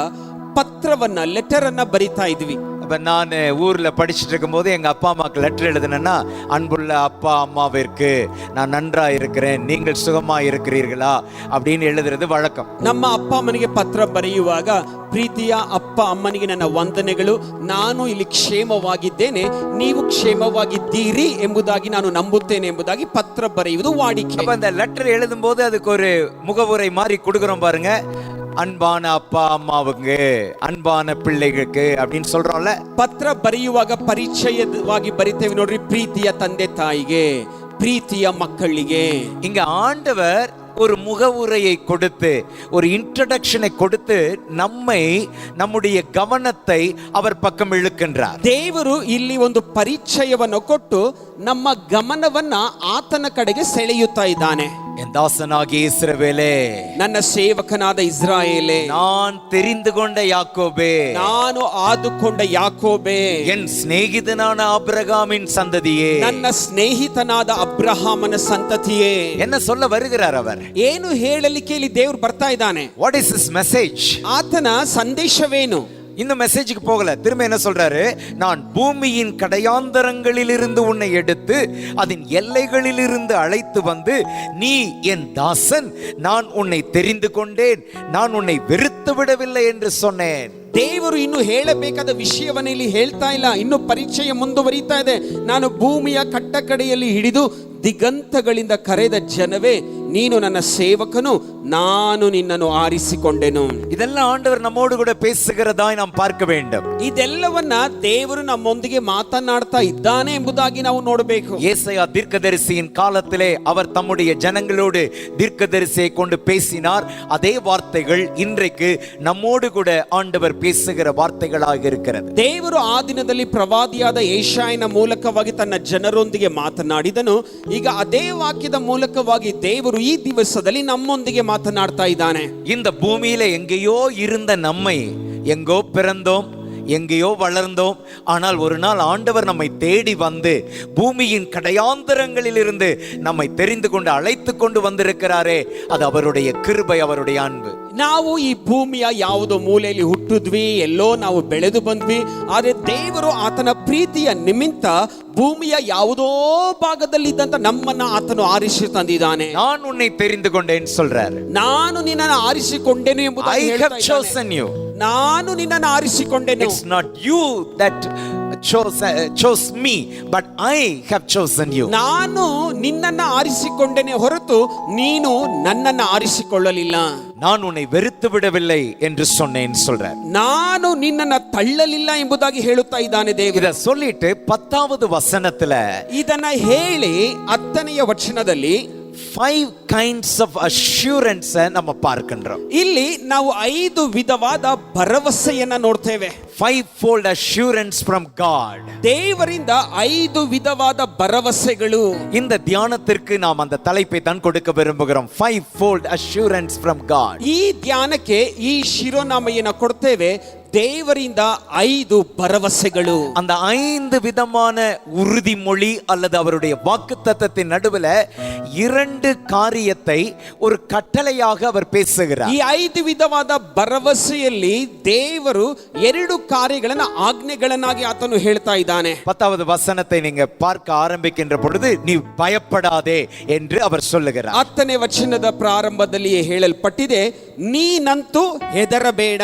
ಪತ್ರವನ್ನ, ಲೆಟರ್ ಅನ್ನ ಬರಿತಾ ಇದ್ವಿ. அப்ப நான் ஊர்ல படிச்சுட்டு இருக்கும்போது எங்க அப்பா அம்மாக்கு லெட்டர் எழுதுனேன்னா, அன்புள்ள அப்பா அம்மாவிற்கு நான் நன்றா இருக்கிறேன், நீங்கள் சுகமா இருக்கிறீர்களா அப்படின்னு எழுதுறது வழக்கம். ನಮ್ಮ ಅಪ್ಪ ಅಮ್ಮನಿಗೆ ಪತ್ರ ಬರೆಯುವಾಗ, ಪ್ರೀತಿಯ ಅಪ್ಪ ಅಮ್ಮನಿಗೆ ನನ್ನ ವಂದನೆಗಳು, ನಾನು ಇಲ್ಲಿ ಕ್ಷೇಮವಾಗಿದ್ದೇನೆ, ನೀವು ಕ್ಷೇಮವಾಗಿದ್ದೀರಿ ಎಂಬುದಾಗಿ ನಾನು ನಂಬುತ್ತೇನೆ ಎಂಬುದಾಗಿ ಪತ್ರ ಬರೆಯುವುದು ವಾಡಿಕೆ. அப்ப அந்த லெட்டர் எழுதும் போது அதுக்கு ஒரு முகவுரை மாதிரி கொடுக்குறோம் பாருங்க. அன்பான அப்பா அம்மாவுக்கு, அன்பான பிள்ளைகளுக்கு அப்படின்னு சொல்றோம்ல. ಪತ್ರ ಬರೆಯುವಾಗ ಪರಿಚಯವಾಗಿ ಬರಿತೇವೆ ನೋಡ್ರಿ. ಪ್ರೀತಿಯ ತಂದೆ ತಾಯಿಗೆ, ಪ್ರೀತಿಯ ಮಕ್ಕಳಿಗೆ. இங்க ஆண்டவர் ஒரு முகவுரையை கொடுத்து ஒரு இன்ட்ரடக்ஷனை கொடுத்து நம்முடைய கவனத்தை அவர் பக்கம் இழுக்கின்றார். ದೇವರು ಇಲ್ಲಿ ಒಂದು ಪರಿಚಯವನ್ನು ಕೊಟ್ಟು ನಮ್ಮ ಗಮನವನ್ನ ಆತನ ಕಡೆಗೆ ಸೆಳೆಯುತ್ತಾ ಇದ್ದಾನೆ. என் தாசனாகிய இஸ்ரவேலே, ನನ್ನ ಸೇವಕನಾದ ಇಸ್ರಾಯೇಲೇ, நான் தெரிந்து கொண்ட யாக்கோபே, ನಾನು ಆದುಕೊಂಡ ಯಾಕೋಬೇ, என் சிநேகிதனான ஆபிரகாமின் சந்ததியே, ನನ್ನ ಸ್ನೇಹಿತನಾದ ಅಬ್ರಹಾಮನ ಸಂತತಿಯೇ. என்ன சொல்ல வருகிறார் அவர்? ಏನು ಹೇಳಲಿಕ್ಕೆ ಇಲ್ಲಿ ದೇವರು ಬರ್ತಾ ಇದ್ದಾನೆ? What is his message? ಆತನ ಸಂದೇಶವೇನು? இந்த மெசேஜுக்கு போகல, திரும்ப என்ன சொல்றாரு? நான் பூமியின் கடையாந்தரங்களிலிருந்து உன்னை எடுத்து அதன் எல்லைகளிலிருந்து அழைத்து வந்து நீ என் தாசன், நான் உன்னை தெரிந்து கொண்டேன், நான் உன்னை வெறுத்து விடவில்லை என்று சொன்னேன். ದೇವರು ಇನ್ನು ಹೇಳಬೇಕಾದ ವಿಷಯವನ್ನ ಇಲ್ಲಿ ಹೇಳ್ತಾ ಇಲ್ಲ, ಇನ್ನು ಪರಿಚಯ ಮುಂದುವರಿತಾ ಇದೆ. ನಾನು ಭೂಮಿಯ ಕಟ್ಟಕಡೆಯಲ್ಲಿ ಹಿಡಿದು ದಿಗಂತಗಳಿಂದ ಕರೆದ ಜನವೇ, ನೀನು ನನ್ನ ಸೇವಕನು, ನಾನು ನಿನ್ನನ್ನು ಆರಿಸಿಕೊಂಡೆನು. இதெல்லாம் ஆண்டவர் நம்மோடு கூட பேசுகிறதாய் நாம் பார்க்க வேண்டும். ಇದೆಲ್ಲವನ್ನ ದೇವರು ನಮ್ಮೊಂದಿಗೆ ಮಾತನಾಡ್ತಾ ಇದ್ದಾನೆ ಎಂಬುದಾಗಿ ನಾವು ನೋಡಬೇಕು. ஏசாயா தீர்க்கதரிசியின் காலத்திலே அவர் தம்முடைய ஜனங்களோடு தீர்க்கதரிசியை கொண்டு பேசினார். அதே வார்த்தைகள் இன்றைக்கு நம்மோடு கூட ஆண்டவர் பேசுகிற வார்த்தைகளாக இருக்கிறது. ದೇವರು ಆ ದಿನದಲ್ಲಿ ಪ್ರವಾದಿಯಾದ ಯೆಶಾಯನ ಮೂಲಕವಾಗಿ ತನ್ನ ಜನರೊಂದಿಗೆ ಮಾತನಾಡಿದನು. ಈಗ ಅದೇ ವಾಕ್ಯದ ಮೂಲಕವಾಗಿ ದೇವರು ಈ ದಿವಸದಲ್ಲಿ ನಮ್ಮೊಂದಿಗೆ ಮಾತನಾಡ್ತಾ ಇದ್ದಾನೆ. இந்த பூமியில எங்கேயோ இருந்த நம்மை, எங்கோ பிறந்தோம், எங்கேயோ வளர்ந்தோம், ஆனால் ஒரு நாள் ஆண்டவர் நம்மை தேடி வந்து பூமியின் கடையாந்தரங்களில் இருந்து நம்மை தெரிந்து கொண்டு அழைத்து கொண்டு வந்திருக்கிறாரே, அது அவருடைய கிருபை, அவருடைய அன்பு. ನಾವು ಈ ಭೂಮಿಯ ಯಾವುದೋ ಮೂಲೆಯಲ್ಲಿ ಹುಟ್ಟಿದ್ವಿ, ಎಲ್ಲೋ ನಾವು ಬೆಳೆದು ಬಂದ್ವಿ. ಆದರೆ ದೇವರು ಆತನ ಪ್ರೀತಿಯ ನಿಮಿತ್ತ ಭೂಮಿಯ ಯಾವುದೋ ಭಾಗದಲ್ಲಿ ಇದ್ದಂತ ನಮ್ಮನ್ನ ಆತನು ಆರಿಸಿ ತಂದಿದ್ದಾನೆ. நான் உன்னை தெரிந்து கொண்டேன் சொல்றாரு. ನಾನು ನಿನ್ನನ್ನು ಆರಿಸಿಕೊಂಡೆನು ಎಂಬುದಾಗಿ I ಹೇಳ್ತಾ have ಇದ್ದಾನೆ. chosen you. ನಾನು ನಿನ್ನನ್ನು ಆರಿಸಿಕೊಂಡೆನು. It's not you that chose me, but I have chosen you. ನಾನು ನಿನ್ನನ್ನು ಆರಿಸಿಕೊಂಡೆನೆ ಹೊರತು ನೀನು ನನ್ನನ್ನು ಆರಿಸಿಕೊಳ್ಳಲಿಲ್ಲ. நான் உன்னை வெறுத்து விடவில்லை என்று சொன்னேன் சொல்றார். ನಾನು ನಿನ್ನನ್ನು ತಳ್ಳಲಿಲ್ಲ ಎಂಬುದಾಗಿ ಹೇಳುತ್ತಾ ಇದ್ದಾನೆ ದೇವರು. இத சொல்லிட்டு 10வது வசனத்துல ಇದನ್ನ ಹೇಳಿ 10ನೇ ವಚನದಲ್ಲಿ 5 kinds of assurance நம்ம பார்க்கின்றோம். ಇಲ್ಲಿ ನಾವು 5 ವಿಧವಾದ ಭರವಸೆಯನ್ನ ನೋಡ್ತೇವೆ. 5-fold assurance from God. ದೇವರಿಂದ 5 ವಿಧವಾದ ಭರವಸೆಗಳು. இந்த தியானத்திற்கு நாம் அந்த தலைப்பை தான் கொடுக்க விரும்புகிறோம். 5-fold assurance from God. ಈ ಧ್ಯಾನಕ್ಕೆ ಈ ಶಿರೋನಾಮೆಯನ್ನು ಕೊಡ್ತೇವೆ, தேவரிந்த 5 பரவசைಗಳು. அந்த 5 விதமான உறுதிமொழி அல்லது அவருடைய வாக்குத்தத்தத்தின் நடுவில் 2 காரியத்தை ஒரு கட்டளையாக அவர் பேசுகிறார். ಈ 5 ವಿಧವಾದ ಭರವಸೆಯಲ್ಲಿ ದೇವರು 2 ಕಾರ್ಯಗಳನ್ನು ಆಜ್ಞೆಗಳನ್ನಾಗಿ ಆತನು ಹೇಳ್ತಾ ಇದ್ದಾನೆ. 10வது வசனத்தை நீங்க பார்க்க ஆரம்பிக்கின்ற பொழுது நீ பயப்படாதே என்று அவர் சொல்லுகிறார். 10ನೇ ವಚನದ ಪ್ರಾರಂಭದಲ್ಲಿಯೇ ಹೇಳಲ್ಪಟ್ಟಿದೆ, ನೀನಂತೂ ಹೆದರಬೇಡ.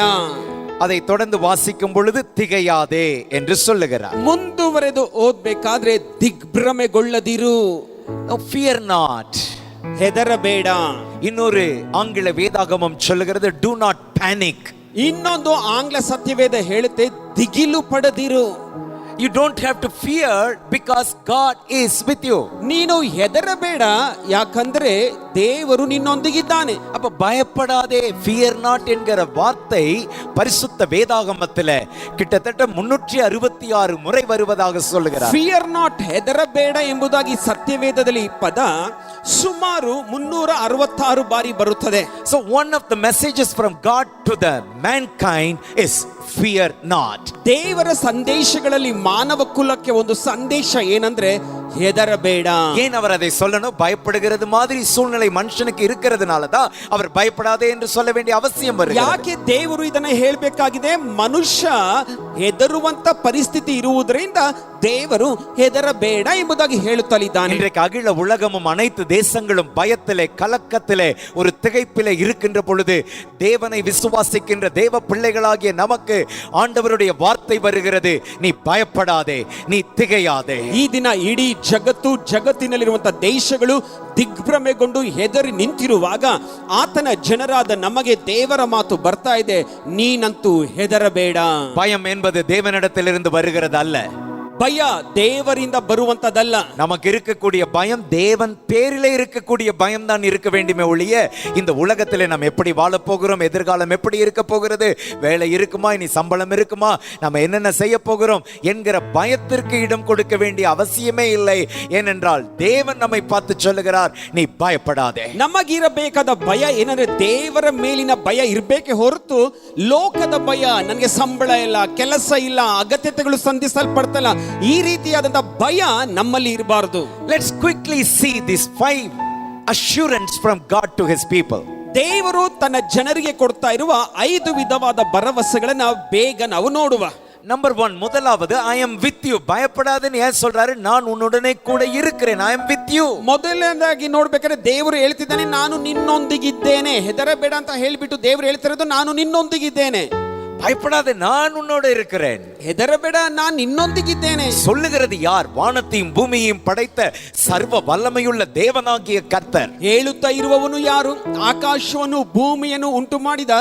அதை தொடர்ந்து வாசிக்கும் பொழுது திகையாதே என்று சொல்லுகிறார். ಮುಂದುವರೆದು ಓದಬೇಕಾದ್ರೆ ದಿಗ್ಭ್ರಮೆಗೊಳ್ಳದಿರು. Fear not. ಹೆದರಬೇಡ. இன்னொரு ஆங்கில வேதாகமம் சொல்லுகிறது do not panic. ಇನ್ನೊಂದು ಆಂಗ್ಲ ಸತ್ಯವೇದ ಹೇಳುತ್ತೆ ದಿಗಿಲು ಪಡದಿರು. You don't have to fear because God is with you. ನೀನು ಹೆದರಬೇಡ, ಯಾಕಂದ್ರೆ ದೇವರು ನಿನ್ನೊಂದಿಗಿದ್ದಾನೆ. அப்ப பயப்படாதே, fear not என்கிற வார்த்தை பரிசுத்த வேதாகமத்திலே கிட்டத்தட்ட 366 முறை வருவதாக சொல்லுகிறார். Fear not, ಹೆದರಬೇಡ ಎಂಬುದಾಗಿ ಸತ್ಯವೇದದಲ್ಲಿ ಪದ ಸುಮಾರು 366 ಬಾರಿ ಬರುತ್ತದೆ. So one of the messages from God to the mankind is fear not. ದೇವರ ಸಂದೇಶಗಳಲ್ಲಿ ಮಾನವ ಕುಲಕ್ಕೆ ಒಂದು ಸಂದೇಶ ಏನಂದ್ರೆ ಹೆದರಬೇಡ. ஏன் அவர் அதை சொல்லணும்? பயப்படுகிறது மாதிரி சூழ்நிலை மனுஷனுக்கு இருக்கிறதுனால தான் அவர் பயப்படாதே என்று சொல்ல வேண்டிய அவசியம் வருகிறது. ಯಾಕೆ ದೇವರು ಇದನ್ನ ಹೇಳಬೇಕಾಗಿದೆ? ಮನುಷ್ಯ ಹೆದರುವಂತ ಪರಿಸ್ಥಿತಿ ಇರುವುದರಿಂದ ದೇವರು ಹೆದರಬೇಡ ಎಂಬುದಾಗಿ ಹೇಳುತ್ತಲಿದ್ದಾನೆ. இன்றைக்கு அகில உலகமும் அனைத்து தேசங்களும் பயத்திலே, கலக்கத்திலே, ஒரு திகைப்பிலே இருக்கின்ற பொழுது தேவனை விசுவாசிக்கின்ற தேவ பிள்ளைகளாகிய நமக்கு ஆண்டவருடைய வார்த்தை வருகிறது, நீ பயப்படாதே, நீ திகையாதே. ಈ ದಿನ ಇಡೀ ಜಗತ್ತಿನಲ್ಲಿರುವಂತಹ ದೇಶಗಳು ದಿಗ್ಭ್ರಮೆಗೊಂಡು ಹೆದರಿ ನಿಂತಿರುವಾಗ ಆತನ ಜನರಾದ ನಮಗೆ ದೇವರ ಮಾತು ಬರ್ತಾ ಇದೆ, ನೀನಂತೂ ಹೆದರಬೇಡ. பயம் என்பது தேவனிடத்திலிருந்து வருகிறது அல்ல. ಭಯ ದೇವರಿಂದ ಬರುವಂತದಲ್ಲ. நமக்கு இருக்கக்கூடிய பயம் தேவன் பேரிலே இருக்கக்கூடிய பயம் தான் இருக்க வேண்டுமே ஒழிய இந்த உலகத்திலே நாம் எப்படி வாழப் போகிறோம், எதிர்காலம் எப்படி இருக்க போகிறது, வேலை இருக்குமா, இனி சம்பளம் இருக்குமா, நம்ம என்னென்ன செய்ய போகிறோம் என்கிற பயத்திற்கு இடம் கொடுக்க வேண்டிய அவசியமே இல்லை. ஏனென்றால் தேவன் நம்மை பார்த்து சொல்லுகிறார், நீ பயப்படாதே. ನಮಗಿರಬೇಕಾದ ಭಯ ಏನಂದ್ರೆ ದೇವರ ಮೇಲಿನ ಭಯ ಇರಬೇಕೆ ಹೊರತು ಲೋಕದ ಭಯ, ನನಗೆ ಸಂಬಳ ಇಲ್ಲ, ಕೆಲಸ ಇಲ್ಲ, ಅಗತ್ಯತೆಗಳು ಸಂಧಿಸಲ್ಪಡ್ತಲ್ಲ, ಈ ರೀತಿಯಾದಂತ ಭಯ ನಮ್ಮಲ್ಲಿ ಇರಬಾರದು. Let's quickly see these 5 assurance from God to his people. ದೇವರು ತನ್ನ ಜನರಿಗೆ ಕೊಡ್ತಾ ಇರುವ 5 ವಿಧವಾದ ಭರವಸೆಗಳನ್ನ ಬೇಗ ನಾವು ನೋಡುವ. நம்பர் 1, முதலாவது ஐ எம் வித் யூ. பயப்படாதேன்னு ஏன் சொல்றாரு? நான் உன்னுடனே கூட இருக்கிறேன். I am with you. ಮೊದಲನೇದಾಗಿ ನೋಡ್ಬೇಕಾದ್ರೆ ದೇವರು ಹೇಳ್ತಿದ್ದಾನೆ, ನಾನು ನಿನ್ನೊಂದಿಗಿದ್ದೇನೆ. ಹೆದರಬೇಡ ಅಂತ ಹೇಳ್ಬಿಟ್ಟು ದೇವರು ಹೇಳ್ತಿರೋದು, ನಾನು ನಿನ್ನೊಂದಿಗಿದ್ದೇನೆ. பயப்படாதே, நான் உன்னோட இருக்கிறேன். ಹೆದರಬೇಡ, ನಾನು ನಿನ್ನೊಂದಿಗಿದ್ದೇನೆ. சொல்லுகிறது யார்? வானத்தையும் பூமியையும் படைத்த சர்வ வல்லமையுள்ள தேவனாகிய கர்த்தர். ಹೇಳುತ್ತಾ ಇರುವವನು ಯಾರು? ಆಕಾಶವನ್ನು ಭೂಮಿಯನ್ನು ಉಂಟು ಮಾಡಿದ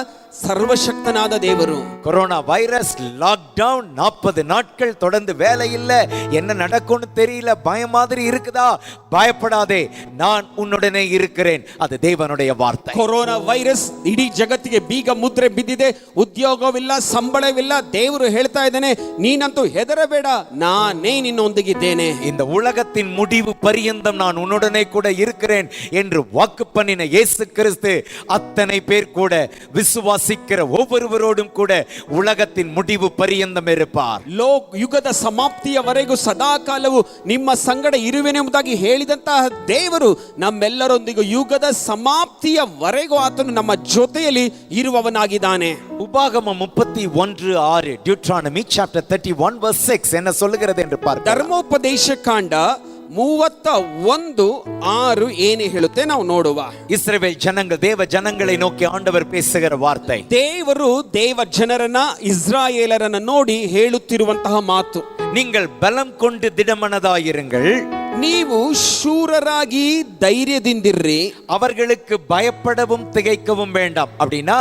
ಸರ್ವಶಕ್ತನಾದ ದೇವರು. கொரோனா வைரஸ் லாக்டவுன் 40 நாட்கள் தொடர்ந்து வேலை இல்ல, என்ன நடக்கும்னு தெரியல, பயம் மாதிரி இருக்குதா? பயப்படாதே, நான் உன்னுடனே இருக்கிறேன். அது தேவனுடைய வார்த்தை. ಕೊರೋನಾ ವೈರಸ್ ಇಡೀ ಜಗತ್ತಿಗೆ ಬೀಗ ಮುದ್ರೆ ಬಿದ್ದಿದೆ, ಉದ್ಯೋಗವಿಲ್ಲ, ಸಂಬಳವಿಲ್ಲ. ದೇವರು ಹೇಳ್ತಾ ಇದ್ದಾನೆ, ನೀನಂತೂ ಹೆದರಬೇಡ, ನಾನೇ ನಿನ್ನೊಂದಿಗಿದ್ದೇನೆ. இந்த உலகத்தின் முடிவு பரியந்தம் நான் உன்னுடனே கூட இருக்கிறேன் என்று வாக்கு பண்ணின இயேசு கிறிஸ்து அத்தனை பேர் கூட விசுவாசிக்கிற ஒவ்வொருவரோடும் கூட உலகத்தின் முடிவு பரியந்தம் இருப்பார். ಯುಗದ ಸಮಾಪ್ತಿಯವರೆಗೂ ಸದಾಕಾಲವು ನಿಮ್ಮ ಸಂಗಡ ಇರುವೆನೆಂಬುದಾಗಿ ಹೇಳಿದಂತಹ ದೇವರು ನಮ್ಮೆಲ್ಲರೊಂದಿಗೂ ಯುಗದ ಸಮಾಪ್ತಿಯವರೆಗೂ ಆತನು ನಮ್ಮ ಜೊತೆಯಲ್ಲಿ ಇರುವವನಾಗಿದ್ದಾನೆ. உபாகமம் 31:6, Deuteronomy chapter 31 verse 6 என்ன சொல்லுகிறது என்று பார்க்கலாம். ಧರ್ಮೋಪದೇಶ ಕಾಂಡ 31:6 ಏನು ಹೇಳುತ್ತೆ ನಾವು ನೋಡುವ. இஸ்ரவேல் ஜனங்கள் தேவ ஜனங்களை நோக்கி ஆண்டவர் பேசுகிற வார்த்தை. ದೇವರು ದೇವ ಜನರನ್ನ, ಇಸ್ರಾಯೇಲರನ್ನ ನೋಡಿ ಹೇಳುತ್ತಿರುವಂತಹ ಮಾತು, நீங்கள் பலம் கொண்டு திடமனதாயிருங்கள், ನೀವು ಶೂರರಾಗಿ ಧೈರ್ಯದಿಂದಿರ್ರಿ, அவர்களுக்கு பயப்படவும் திகைக்கவும் வேண்டாம். அப்படின்னா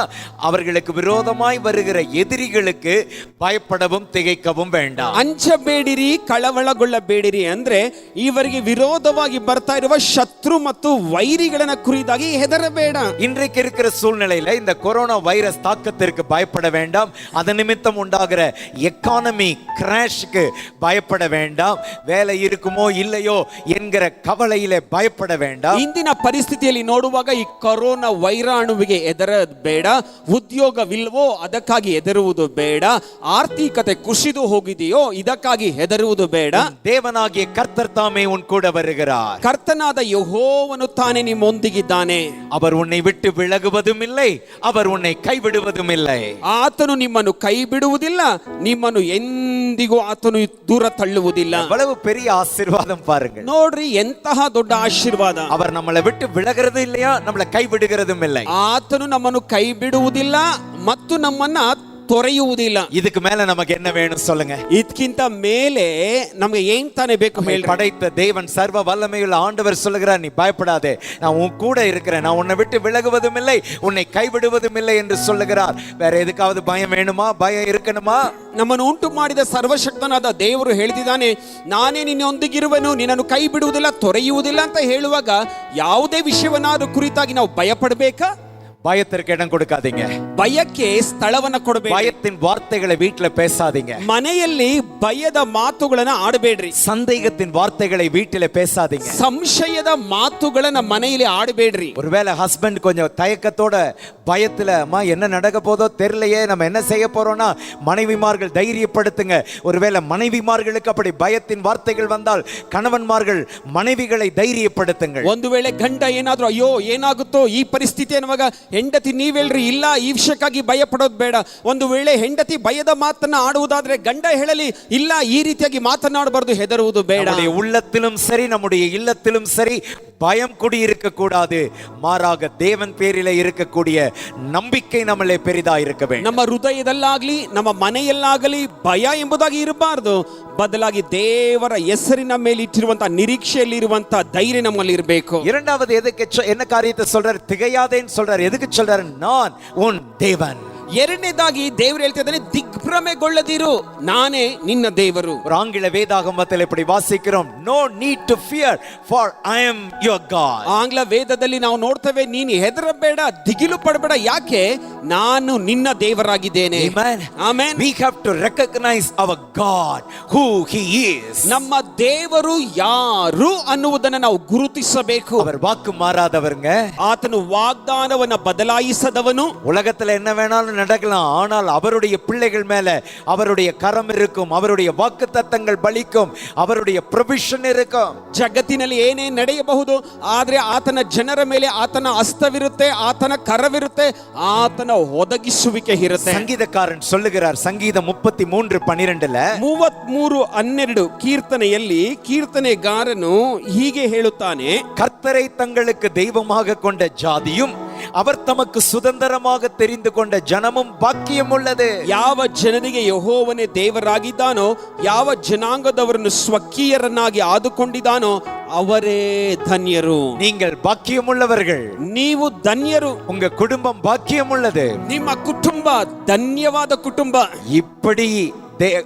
அவர்களுக்கு விரோதமாய் வருகிற எதிரிகளுக்கு பயப்படவும் திகைக்கவும் வேண்டாம். ಅಂಜಬೇಡಿರಿ, ಕಳವಳಗೊಳ್ಳಬೇಡಿರಿ ಅಂದ್ರೆ ಇವರಿಗೆ ವಿರೋಧವಾಗಿ ಬರ್ತಾ ಇರುವ ಶತ್ರು ಮತ್ತು ವೈರಿಗಳನ್ನ ಕುರಿತಾಗಿ ಹೆದರಬೇಡ. இன்றைக்கு இருக்கிற சூழ்நிலையில இந்த கொரோனா வைரஸ் தாக்கத்திற்கு பயப்பட வேண்டாம். அதன் நிமித்தம் உண்டாகிற எக்கானமி கிராஷ்க்கு பயப்பட வேண்டாம். வேலை இருக்குமோ இல்லையோ என்கிற கவலையிலே பயப்பட வேண்டாம். ಇಂದಿನ ಪರಿಸ್ಥಿತಿಯಲ್ಲಿ ನೋಡುವಾಗ ಈ ಕೊರೋನಾ ವೈರಾಣುವಿಗೆ ಹೆದರಬೇಡ, ಉದ್ಯೋಗವಿಲ್ವೋ ಅದಕ್ಕಾಗಿ ಹೆದರುವುದು ಬೇಡ, ಆರ್ಥಿಕತೆ ಕುಸಿದು ಹೋಗಿದೆಯೋ ಇದಕ್ಕಾಗಿ ಹೆದರುವುದು ಬೇಡ. தேவனாகிய கர்த்தர் தாமே உன் கூட வருகிறார். ಕರ್ತನಾದ ಯೆಹೋವನು ತಾನೇ ನಿಮ್ಮೊಂದಿಗಿದ್ದಾನೆ. அவர் உன்னை விட்டு விலகுவதும் இல்லை, அவர் உன்னை கைவிடுவதும் இல்லை. ಆತನು ನಿಮ್ಮನ್ನು ಕೈ ಬಿಡುವುದಿಲ್ಲ, ನಿಮ್ಮನ್ನು ಎಂದಿಗೂ ಆತನು ದೂರ ತಳ್ಳುವುದಿಲ್ಲ. எவ்வளவு பெரிய ஆசீர்வாதம் பாருங்க. ನೋಡ್ರಿ, ಎಂತಹ ದೊಡ್ಡ ಆಶೀರ್ವಾದ. அவர் நம்மளை விட்டு விலகிறது இல்லையா, நம்மளை கைவிடுகிறதும் இல்லை. ಆತನು ನಮ್ಮನ್ನು ಕೈ ಬಿಡುವುದಿಲ್ಲ ಮತ್ತು ನಮ್ಮನ್ನ ತೊರೆಯುವುದಿಲ್ಲ. இதுக்கு மேல நமக்கு என்ன வேணும் சொல்லுங்க? ಇದಕ್ಕಿಂತ ಮೇಲೆ ನಮಗೆ ಏನ್ ತಾನೇ ಬೇಕು ಹೇಳಿ? படைத்த தேவன் சர்வ வல்லமையுள்ள ஆண்டவர் சொல்லுகிறார், நீ பயப்படாதே, நான் உன் கூட இருக்கிறேன், நான் உன்னை விட்டு விலகுவதும் இல்லை, உன்னை கைவிடுவதும் இல்லை என்று சொல்லுகிறார். வேற எதுக்காவது பயம் வேணுமா? பயம் இருக்கணுமா? ನಮ್ಮನ್ನು ಉಂಟು ಮಾಡಿದ ಸರ್ವಶಕ್ತನಾದ ದೇವರು ಹೇಳ್ತಿದ್ದಾನೆ, ನಾನೇ ನಿನ್ನೊಂದಿಗಿರುವೆನು, ನಿನ್ನನ್ನು ಕೈ ಬಿಡುವುದಿಲ್ಲ, ತೊರೆಯುವುದಿಲ್ಲ ಅಂತ ಹೇಳುವಾಗ ಯಾವುದೇ ವಿಷಯವನ್ನಾದ್ರೂ ಕುರಿತಾಗಿ ನಾವು ಭಯ ಪಡಬೇಕಾ? பயத்திற்கு இடம் கொடுக்காதீங்க. ಭಯಕ್ಕೆ ಸ್ಥಳವನ್ನ ಕೊಡಬೇಡಿ. பயத்தின் வார்த்தைகளை வீட்டுல பேசாதீங்க. ಮನೆಯಲ್ಲಿ ಭಯದ ಮಾತುಗಳನ್ನ ಆಡಬೇಡ್ರಿ. சந்தேகத்தின் வார்த்தைகளை வீட்டில பேசாதீங்க. ಸಂಶಯದ ಮಾತುಗಳನ್ನ ಮನೆಯಲ್ಲಿ ಆಡಬೇಡ್ರಿ. ஒருவேளை ஹஸ்பண்ட் கொஞ்சம் தயக்கத்தோட பயத்துல, அம்மா என்ன நடக்க போதோ தெரியலையே, நம்ம என்ன செய்ய போறோம்னா, மனைவிமார்கள் தைரியப்படுத்துங்க. ஒருவேளை மனைவிமார்களுக்கு அப்படி பயத்தின் வார்த்தைகள் வந்தால் கணவன்மார்கள் மனைவிகளை தைரியப்படுத்துங்கள். ಒಂದು ವೇಳೆ ಗಂಡ ಏನಾದ್ರೂ ಅಯ್ಯೋ ಏನಾಗುತ್ತೋ ಈ ಪರಿಸ್ಥಿತಿ ಅನ್ನುವಾಗ ಹೆಂಡತಿ ನೀವೇಳ್ರಿ, ಇಲ್ಲ ಈ ವಿಷಯಕ್ಕಾಗಿ ಭಯ ಪಡೋದು ಬೇಡ. ಒಂದು ವೇಳೆ ಹೆಂಡತಿ ಭಯದ ಮಾತನ್ನ ಆಡುವುದಾದ್ರೆ ಗಂಡ ಹೇಳಲಿ, ಇಲ್ಲ ಈ ರೀತಿಯಾಗಿ ಮಾತನಾಡಬಾರದು, ಹೆದರುವುದು ಬೇಡ. நம்முடைய உள்ளத்திலும் சரி, நம்முடைய இல்லத்திலும் சரி பயம் குடி இருக்க கூடாது. மாறாக தேவன் பேரிலே இருக்கக்கூடிய ನಂಬಿಕೆ நம்மளே பெரிதா இருக்க வேண்டும். ನಮ್ಮ ಹೃದಯದಲ್ಲಾಗ್ಲಿ ನಮ್ಮ ಮನೆಯಲ್ಲಾಗಲಿ ಭಯ ಎಂಬುದಾಗಿ ಇರಬಾರದು, ಬದಲಾಗಿ ದೇವರ ಹೆಸರಿನ ಮೇಲೆ ಇಟ್ಟಿರುವಂತಹ ನಿರೀಕ್ಷೆಯಲ್ಲಿ ಇರುವಂತಹ ಧೈರ್ಯ ನಮ್ಮಲ್ಲಿ ಇರಬೇಕು. இரண்டாவது எதுக்கு என்ன காரியத்தை சொல்றாரு? திகையாதேன்னு சொல்றாரு. எதுக்கு சொல்றாரு? நான் உன் தேவன். ಎರಡನೇದಾಗಿ ದೇವರು ಹೇಳ್ತಾ ಇದ್ದಾನೆ, ದಿಗ್ಭ್ರಮೆಗೊಳ್ಳದಿರು, ನಾನೇ ನಿನ್ನ ದೇವರು. ஒரு ஆங்கில வேதாகமத்தில் இப்படி வாசிக்கிறோம், no need to fear for I am your God. ಆಂಗ್ಲ ವೇದದಲ್ಲಿ ನಾವು ನೋಡ್ತೇವೆ, ನೀನು ಹೆದರಬೇಡ, ದಿಗಿಲು ಪಡಬೇಡ, ಯಾಕೆ ನಾನು ನಿನ್ನ ದೇವರಾಗಿದ್ದೇನೆ. Amen. Amen. We have to recognize our God, who he is. ನಮ್ಮ ದೇವರು ಯಾರು ಅನ್ನುವುದನ್ನು ನಾವು ಗುರುತಿಸಬೇಕು. அவர் வாக்கு மாறாதவருங்க. ಆತನು ವಾಗ್ದಾನವನ್ನ ಬದಲಾಯಿಸದವನು. உலகத்துல என்ன வேணாலும் நடக்கலாம், ஆனால் அவருடைய பிள்ளைகள் மேல அவருடைய கரம் இருக்கும், அவருடைய வாக்குத்தத்தங்கள் பலிக்கும், அவருடைய ப்ரொவிஷன் இருக்கும். ಜಗತ್ತಿನಲ್ಲಿ ಏನೇ ನಡೆಯಬಹುದು, ಆದ್ರೆ ಆತನ ಜನರ ಮೇಲೆ ಆತನ ಹಸ್ತವಿರುತ್ತೆ, ಆತನ ಕರವಿರುತ್ತೆ, ಆತನ ಒದಗಿಸುವಿಕೆ ಇರುತ್ತೆ. சங்கீதக்காரன் சொல்லுகிறார், சங்கீதம் 33:12 33:12 ಕೀರ್ತನೆಯಲ್ಲಿ ಕೀರ್ತನೆಗಾರನು ಹೀಗೆ ಹೇಳುತ್ತಾನೆ, கர்த்தரை தங்களுக்கு தெய்வமாக கொண்ட ஜாதியும் அவர் தமக்கு சுதந்திரமாக தெரிந்து கொண்ட ஜனமும் பாக்கியம் உள்ளது. ಯಾವ ಜನರಿಗೆ ಯೆಹೋವನೇ ದೇವರಾಗಿದ್ದಾನೋ, ಯಾವ ಜನಾಂಗದವರನ್ನು ಸ್ವಕೀಯರನ್ನಾಗಿ ಆದುಕೊಂಡಿದ್ದಾನೋ ಅವರೇ ಧನ್ಯರು. நீங்கள் பாக்கியம் உள்ளவர்கள். ನೀವು ಧನ್ಯರು. உங்க குடும்பம் பாக்கியம் உள்ளது. ನಿಮ್ಮ ಕುಟುಂಬ ಧನ್ಯವಾದ ಕುಟುಂಬ. இப்படி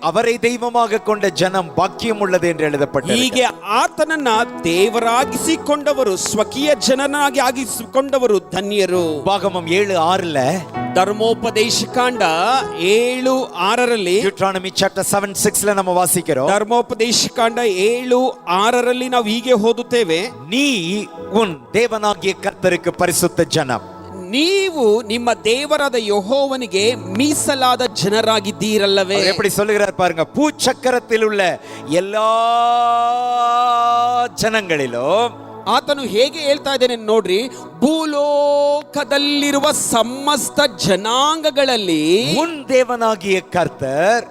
அவரை தெய்வமாக கொண்ட ஜனம் பாக்கியம் உள்ளது என்று எழுதப்பட்டது. ಹೀಗೆ ಆತನನ್ನ ದೇವರಾಗಿಸಿಕೊಂಡವರು, ಸ್ವಕೀಯ ಜನನಾಗಿ ಆಗಿಸಿಕೊಂಡವರು ಧನ್ಯರು. உபாகமம் 7:6 ಧರ್ಮೋಪದೇಶ ಕಾಂಡ 7:6 Deuteronomy chapter 7:6 நம்ம வாசிக்கிறோம். ಧರ್ಮೋಪದೇಶ ಕಾಂಡ 7:6 ನಾವು ಹೀಗೆ ಓದುತ್ತೇವೆ, நீ உன் தேவனாகிய கர்த்தருக்கு பரிசுத்த ஜனம். ನೀವು ನಿಮ್ಮ ದೇವರಾದ ಯೆಹೋವನಿಗೆ ಮೀಸಲಾದ ಜನರಾಗಿದ್ದೀರಲ್ಲವೇ. அவர் எப்படி சொல்லுகிறார் பாருங்க, பூச்சக்கரத்தில் உள்ள எல்லா ஜனங்களிலும், ಆತನು ಹೇಗೆ ಹೇಳ್ತಾ ಇದ್ದಾನೆ ನೋಡ್ರಿ, ಭೂಲೋಕದಲ್ಲಿರುವ ಸಮಸ್ತ ಜನಾಂಗಗಳಲ್ಲಿ உன் தேவனாகிய கர்த்தர்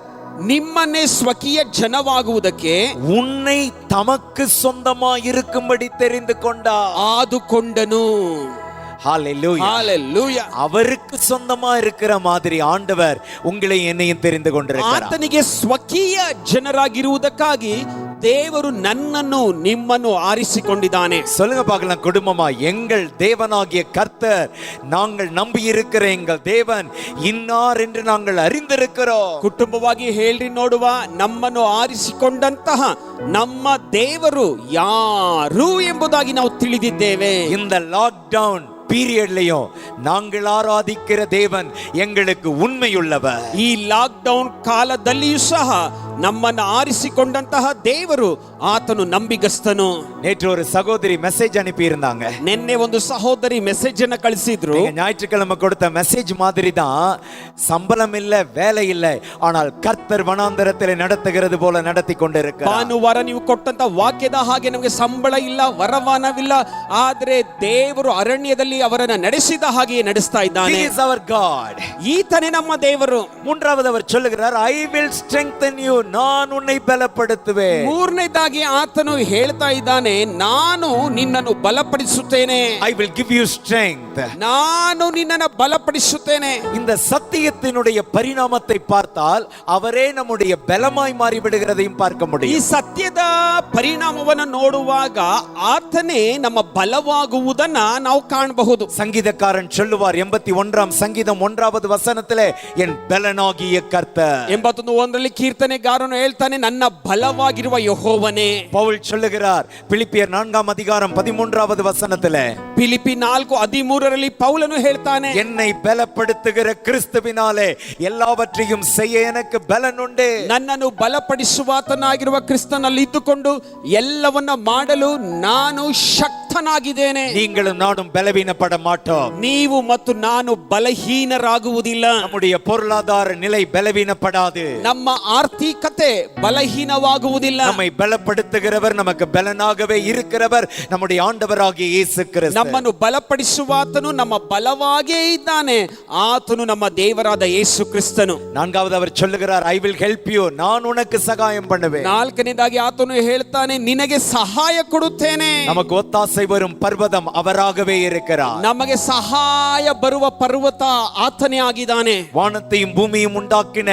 ನಿಮ್ಮನ್ನೇ ಸ್ವಕೀಯ ಜನವಾಗುವುದಕ್ಕೆ உன்னை தமக்கு சொந்தமா இருக்கும்படி தெரிந்து கொண்டார், ಆದುಕೊಂಡನು. ஹalleluya. ஹalleluya. அவருக்கு சொந்தமா இருக்கிற மாதிரி ஆண்டவர் உங்களை என்னையும் தெரிந்து கொண்டிருக்கிறார். ಆತನಿಗೆ ಸ್ವಕೀಯ ಜನರಾಗಿರುವುದಕ್ಕಾಗಿ ದೇವರು ನನ್ನನ್ನು ನಿಮ್ಮನ್ನು ಆರಿಸಿಕೊಂಡಿದ್ದಾನೆ. சொல்லுங்க பார்க்கலாம் குடும்பமா, எங்கள் தேவனாகிய கர்த்தர், நாங்கள் நம்பி இருக்கிற எங்கள் தேவன் இன்னார் என்று நாங்கள் அறிந்திருக்கிறோம். ಕುಟುಂಬವಾಗಿ ಹೇಳ್ರಿ ನೋಡುವ, ನಮ್ಮನ್ನು ಆರಿಸಿಕೊಂಡಂತಹ ನಮ್ಮ ದೇವರು ಯಾರು ಎಂಬುದಾಗಿ ನಾವು ತಿಳಿದಿದ್ದೇವೆ. இந்த லாக்டவுன் பீரியட்லயும் நாங்கள் ஆராதிக்கிற தேவன் எங்களுக்கு உண்மையுள்ளவர். ಈ ಲಾಕ್ಡೌನ್ ಕಾಲದಲ್ಲಿಯೂ ಸಹ ನಮ್ಮನ್ನು ಆರಿಸಿಕೊಂಡಂತಹ ದೇವರು ಆತನು ನಂಬಿಗಸ್ತನು. நேற்று ஒரு சகோதரி மெசேஜ் அனுப்பி இருந்தாங்க. ನಿನ್ನೆ ಒಂದು ಸಹೋದರಿ ಮೆಸೇಜ್ ಅನ್ನು ಕಳಿಸಿದ್ರು. ஞாயிற்றுக்கிழமை கொடுத்த மெசேஜ் மாதிரி தான், சம்பளம் இல்ல, வேலை இல்லை, ஆனால் கர்த்தர் வனாந்தரத்தில் நடத்துகிறது போல நடத்தி கொண்டிருக்கிறார். ಭಾನುವಾರ ನೀವು ಕೊಟ್ಟಂತ ವಾಕ್ಯದ ಹಾಗೆ ನಮಗೆ ಸಂಬಳ ಇಲ್ಲ, ವರಮಾನವಿಲ್ಲ, ಆದ್ರೆ ದೇವರು ಅರಣ್ಯದಲ್ಲಿ ಅವರನ್ನು ನಡೆಸಿದ ಹಾಗೆ ನಡೆಸ್ತಾ ಇದ್ದಾನೆ. He is our God. ಈತನೇ ನಮ್ಮ ದೇವರು. மூன்றாவது அவர் சொல்லுகிறார், I will strengthen you, நான் உன்னை பலப்படுத்துவேன். ಮೂರನೇದಾಗಿ ಆತನು ಹೇಳ್ತಾ ಇದ್ದಾನೆ, ನಾನು ನಿನ್ನನ್ನು ಬಲಪಡಿಸುತ್ತೇನೆ. I will give you strength. ನಾನು ನಿನ್ನನ್ನು ಬಲಪಡಿಸುತ್ತೇನೆ. இந்த சத்தியத்தினுடைய பரிணாமத்தை பார்த்தால் அவரே நம்முடைய பலமாய் மாறிவிடுகிறதையும் பார்க்க ಈ முடியும். ಸತ್ಯದ ಪರಿಣಾಮವನ್ನು ನೋಡುವಾಗ ಆತನೇ ನಮ್ಮ ಬಲವಾಗುವುದನ್ನ ನಾವು ಕಾಣಬಹುದು. சங்கீதக்காரன் சொல்லுவார் 81ஆம் சங்கீதம் 1வது வசனத்திலே, என் பலனாகிய கர்த்தர். 81ರಲ್ಲಿ ಕೀರ್ತನೆಗಾರನು ಹೇಳ್ತಾನೆ, ನನ್ನ ಬಲವಾಗಿರುವ ಯೆಹೋವನೇ. பவுல் சொல்லுகிறார் பிலிப்பியர் 4ஆம் அதிகாரம் 13வது வசனத்திலே, ಫಿಲಿಪ್ಪಿ 4:13ರಲ್ಲಿ ಪೌಲನು ಹೇಳ್ತಾನೆ, என்னை பலப்படுத்துகிற கிறிஸ்துவினாலே எல்லாவற்றையும் செய்ய எனக்கு பலன் உண்டு. ನನ್ನನ್ನು ಬಲಪಡಿಸುವಾತನಾಗಿರುವ ಕ್ರಿಸ್ತನಲ್ಲಿ ಇದ್ದುಕೊಂಡು ಎಲ್ಲವನ್ನ ಮಾಡಲು ನಾನು ಶಕ್ತನಾಗಿದ್ದೇನೆ. நீங்களும் நானும் பலவீனப்பட மாட்டோம். ನೀವು ಮತ್ತು ನಾನು ಬಲಹೀನರಾಗುವುದಿಲ್ಲ. நம்முடைய பொருளாதார நிலை பலவீனப்படாது. ನಮ್ಮ ಆರ್ಥಿಕತೆ ಬಲಹೀನವಾಗುವುದಿಲ್ಲ. நம்மை பலப்படுத்துகிறவர், நமக்கு பலனாகவே இருக்கிறவர் நம்முடைய ஆண்டவராகிய இயேசு கிறிஸ்து. ನಮ್ಮನ್ನು ಬಲಪಡಿಸುವಾತನು ನಮ್ಮ ಬಲವಾಗೇ ಇದ್ದಾನೆ. ಆತನು ನಮ್ಮ ದೇವರಾದ ಯೇಸು ಕ್ರಿಸ್ತನು. நான்காவது அவர் சொல்லுகிறார், I will help you, நான் உனக்கு சகாயம் பண்ணுவேன். ನಾಲ್ಕನೇದಾಗಿ ಆತನು ಹೇಳ್ತಾನೆ, ನಿನಗೆ ಸಹಾಯ ಕೊಡುತ್ತೇನೆ. நமக்கு ஒத்தாசை ஒத்தாசை வரும் பர்வதம் அவராகவே இருக்கிறார். ನಮಗೆ ಸಹಾಯ ಬರುವ ಪರ್ವತ ಆತನೇ ಆಗಿದ್ದಾನೆ. வானத்தையும் பூமியும் உண்டாக்கின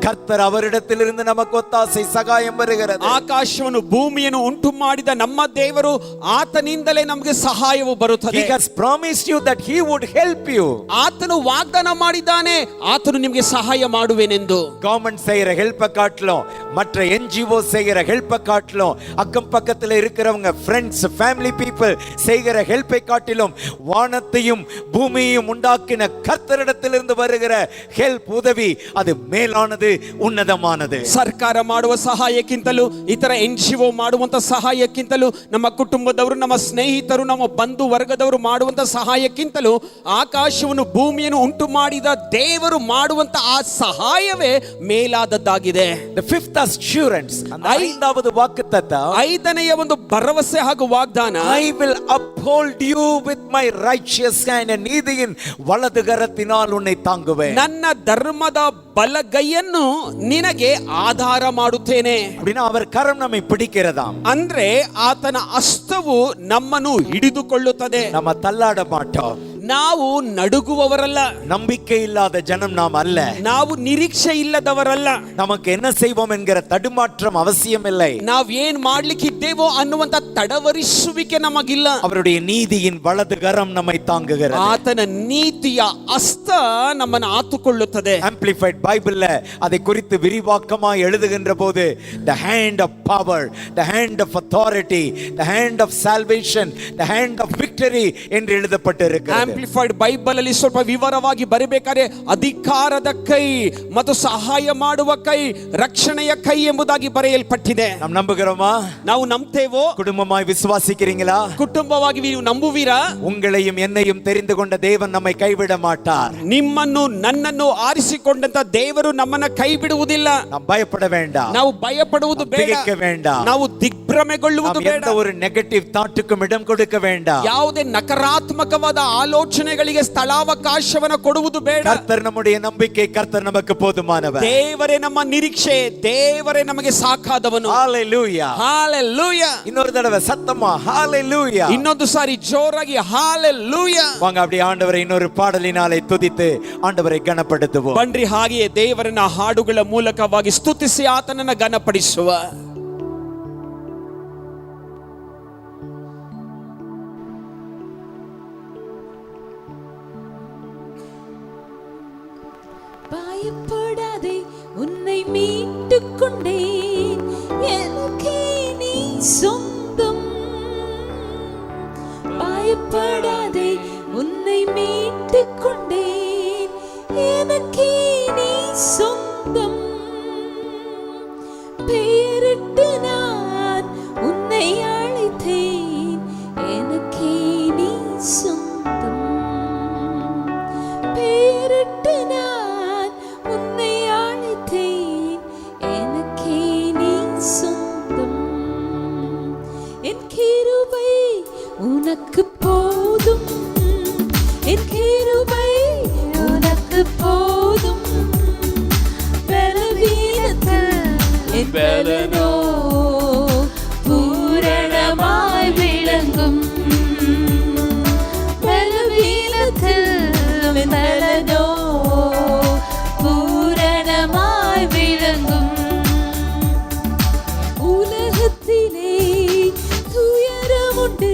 கர்த்தர் அவரிடத்திலிருந்து நமக்கு ஒத்தாசை சகாயம் வருகிறது. ಆಕಾಶವನ್ನು ಭೂಮಿಯನ್ನು ಉಂಟು ಮಾಡಿದ ನಮ್ಮ ದೇವರು ಆತನಿಂದಲೇ ನಮಗೆ ಸಹಾಯವು ಬರುತ್ತದೆ. He has promised you that he would help you. ಆತನು ವಾಗ್ದಾನ ಮಾಡಿದ್ದಾನೆ, ಆತನು ನಿಮಗೆ ಸಹಾಯ ಮಾಡುವೆನೆಂದು. கவர்மெண்ட் செய்யற ஹெல்ப்பை காட்டிலும் மற்ற NGO செய்யற ஹெல்ப்பை காட்டிலும் அக்கம் பக்கத்தில் இருக்கிறவங்க ஃப்ரெண்ட்ஸ் ஃபேமிலி பீப்புள் செய்கிற ஹெல்ப்பை காட்டிலும் வானத்தையும் பூமியையும் உண்டாக்கின கர்த்தரிடத்திலிருந்து வருகிற ஹெல்ப் உதவி அது மேலானது, உன்னதமானது. ಸರ್ಕಾರ ಮಾಡುವ ಸಹಾಯಕ್ಕಿಂತಲೂ ಇತರ NGO ಮಾಡುವಂತ ಸಹಾಯಕ್ಕಿಂತಲೂ ನಮ್ಮ ಕುಟುಂಬದವರು, ನಮ್ಮ ಸ್ನೇಹಿತರು, ನಮ್ಮ ಬಂಧು ವರ್ಗದವರು ಮಾಡುವಂತ ಸಹಾಯಕ್ಕಿಂತಲೂ ಆಕಾಶವನ್ನು ಭೂಮಿಯನ್ನು ಉಂಟು ಮಾಡಿದ ದೇವರು ಮಾಡುವಂತ ಆ ಸಹಾಯವೇ ಮೇಲಾದದ್ದಾಗಿದೆ. The fifth assurance, அந்த ஐந்தாவது வாக்குத்தத்தம், ಐದನೆಯ ಒಂದು ಭರವಸೆ ಹಾಗೂ ವಾಗ್ದಾನ, I will uphold you with my righteous hand, நீதியின் வலது கரத்தினால் உன்னை தாங்குவேன். ನನ್ನ ಧರ್ಮದ ಬಲಗೈಯನ್ನು ನಿನಗೆ ಆಧಾರ ಮಾಡುತ್ತೇನೆ. அப்படின்னா அவர் கரம் நம்மை பிடிக்கிறதாம். ಅಂದ್ರೆ ಆತನ ಹಸ್ತವು ನಮ್ಮನ್ನು ಹಿಡಿದುಕೊಳ್ಳುತ್ತದೆ. நம்ம தள்ளாட மாட்டோம். ನಾವು ನಡುಗುವವರಲ್ಲ. நம்பிக்கை இல்லாத ஜனம் நாம் அல்ல. ನಾವು ನಿರೀಕ್ಷೆ ಇಲ್ಲದವರಲ್ಲ. நமக்கு என்ன செய்வோம் என்கிற தடுமாற்றம் அவசியம் இல்லை. ನಾವ್ ಏನ್ ಮಾಡ್ಲಿಕ್ಕಿದ್ದೇವೋ ಅನ್ನುವಂತ ತಡವರಿಸುವಿಕೆ ನಮಗಿಲ್ಲ. அவருடைய நீதியின் வலது கரம் நம்மை தாங்குகிறது. ಆತನ ನೀತಿಯ ಹಸ್ತ ನಮ್ಮನ್ನು ಆತುಕೊಳ್ಳುತ್ತದೆ. Amplified Bibleல அதை குறித்து விரிவாக்கமாக எழுதுகின்ற போது the hand of power, the hand of authority, the hand of salvation, the hand of victory என்று எழுதப்பட்டிருக்கிறது. ಆಂಪ್ಲಿಫೈಡ್ ಬೈಬಲ್ ಅಲ್ಲಿ ಸ್ವಲ್ಪ ವಿವರವಾಗಿ ಬರಬೇಕಾದ್ರೆ ಅಧಿಕಾರದ ಕೈ ಮತ್ತು ಸಹಾಯ ಮಾಡುವ ಕೈ, ರಕ್ಷಣೆಯ ಕೈ ಎಂಬುದಾಗಿ ಬರೆಯಲ್ಪಟ್ಟಿದೆ. நாம் நம்புகிறோமா? ನಾವು ನಂಬ್ತೇವೋ? குடும்பமாய் விசுவாசிக்கிறீங்களா? ಕುಟುಂಬವಾಗಿ ನೀವು ನಂಬುವೀರಾ? உங்களையும் என்னையும் தெரிந்து கொண்ட தேவன் நம்மை கைவிட மாட்டார். ನಿಮ್ಮನ್ನು ನನ್ನನ್ನು ಆರಿಸಿಕೊಂಡಂತ ದೇವರು ನಮ್ಮನ್ನ ಕೈ ಬಿಡುವುದಿಲ್ಲ. நாம் பயப்பட வேண்டாம். ನಾವು ಭಯಪಡುವುದು ಬೇಡ. திகைக்க வேண்டாம். ನಾವು ದಿಗ್ಭ್ರಮೆಗೊಳ್ಳುವುದು ಬೇಡ. எந்த ஒரு நெகட்டிவ் தாட்டுக்கும் இடம் கொடுக்க வேண்டாம். ಯಾವುದೇ ನಕಾರಾತ್ಮಕವಾದ ಆಲೋಚನೆಗಳಿಗೆ ಸ್ಥಳಾವಕಾಶವನ್ನು ಕೊಡುವುದು ಬೇಡ. கர்த்தர் நம்முடைய நம்பிக்கை, கர்த்தர் நமக்கு போதுமானவர். ದೇವರೇ ನಮ್ಮ ನಿರೀಕ್ಷೆ, ದೇವರೇ ನಮಗೆ ಸಾಕಾದವನು. ஹalleluya. ஹalleluya. இன்னொரு தடவை சத்தமா ஹalleluya. ಇನ್ನೊಂದು ಸಾರಿ ಜೋರಾಗಿ ஹalleluya. வாங்க அப்படியே ஆண்டவரை இன்னொரு பாடலினாலே துதித்து ஆண்டவரை கனப்படுத்துவோம். ಬನ್ರಿ ಹಾಗೆಯೇ ದೇವರನ್ನ ಹಾಡುಗಳ ಮೂಲಕವಾಗಿ ಸ್ತುತಿಸಿ ಆತನನ್ನ ಘನಪಡಿಸುವ. பயப்படாதே, உன்னை மீட்டுக் கொண்டேன், எனக்கே நீ சொந்தம். பயப்படாதே, உன்னை மீட்டுக் கொண்டேன், எனக்கே நீ சொந்தம். பெயரிட்டு நான் உன்னை அழைத்தேன், எனக்கே நீ சொந்தம். பெயரிட்டு நான் உன்னை அழைத்தேன், எனக்கே நீ சொந்தம். என் கிருபை உனக்கு போதும், என் கிருபை உனக்கு போதும். பலவீனத்தில் என் பலனோ பூரணமாய் விளங்கும். பலவீனத்தில் என் பலனோ பூரணமாய் விளங்கும். உலகத்திலே துயரமுண்டு,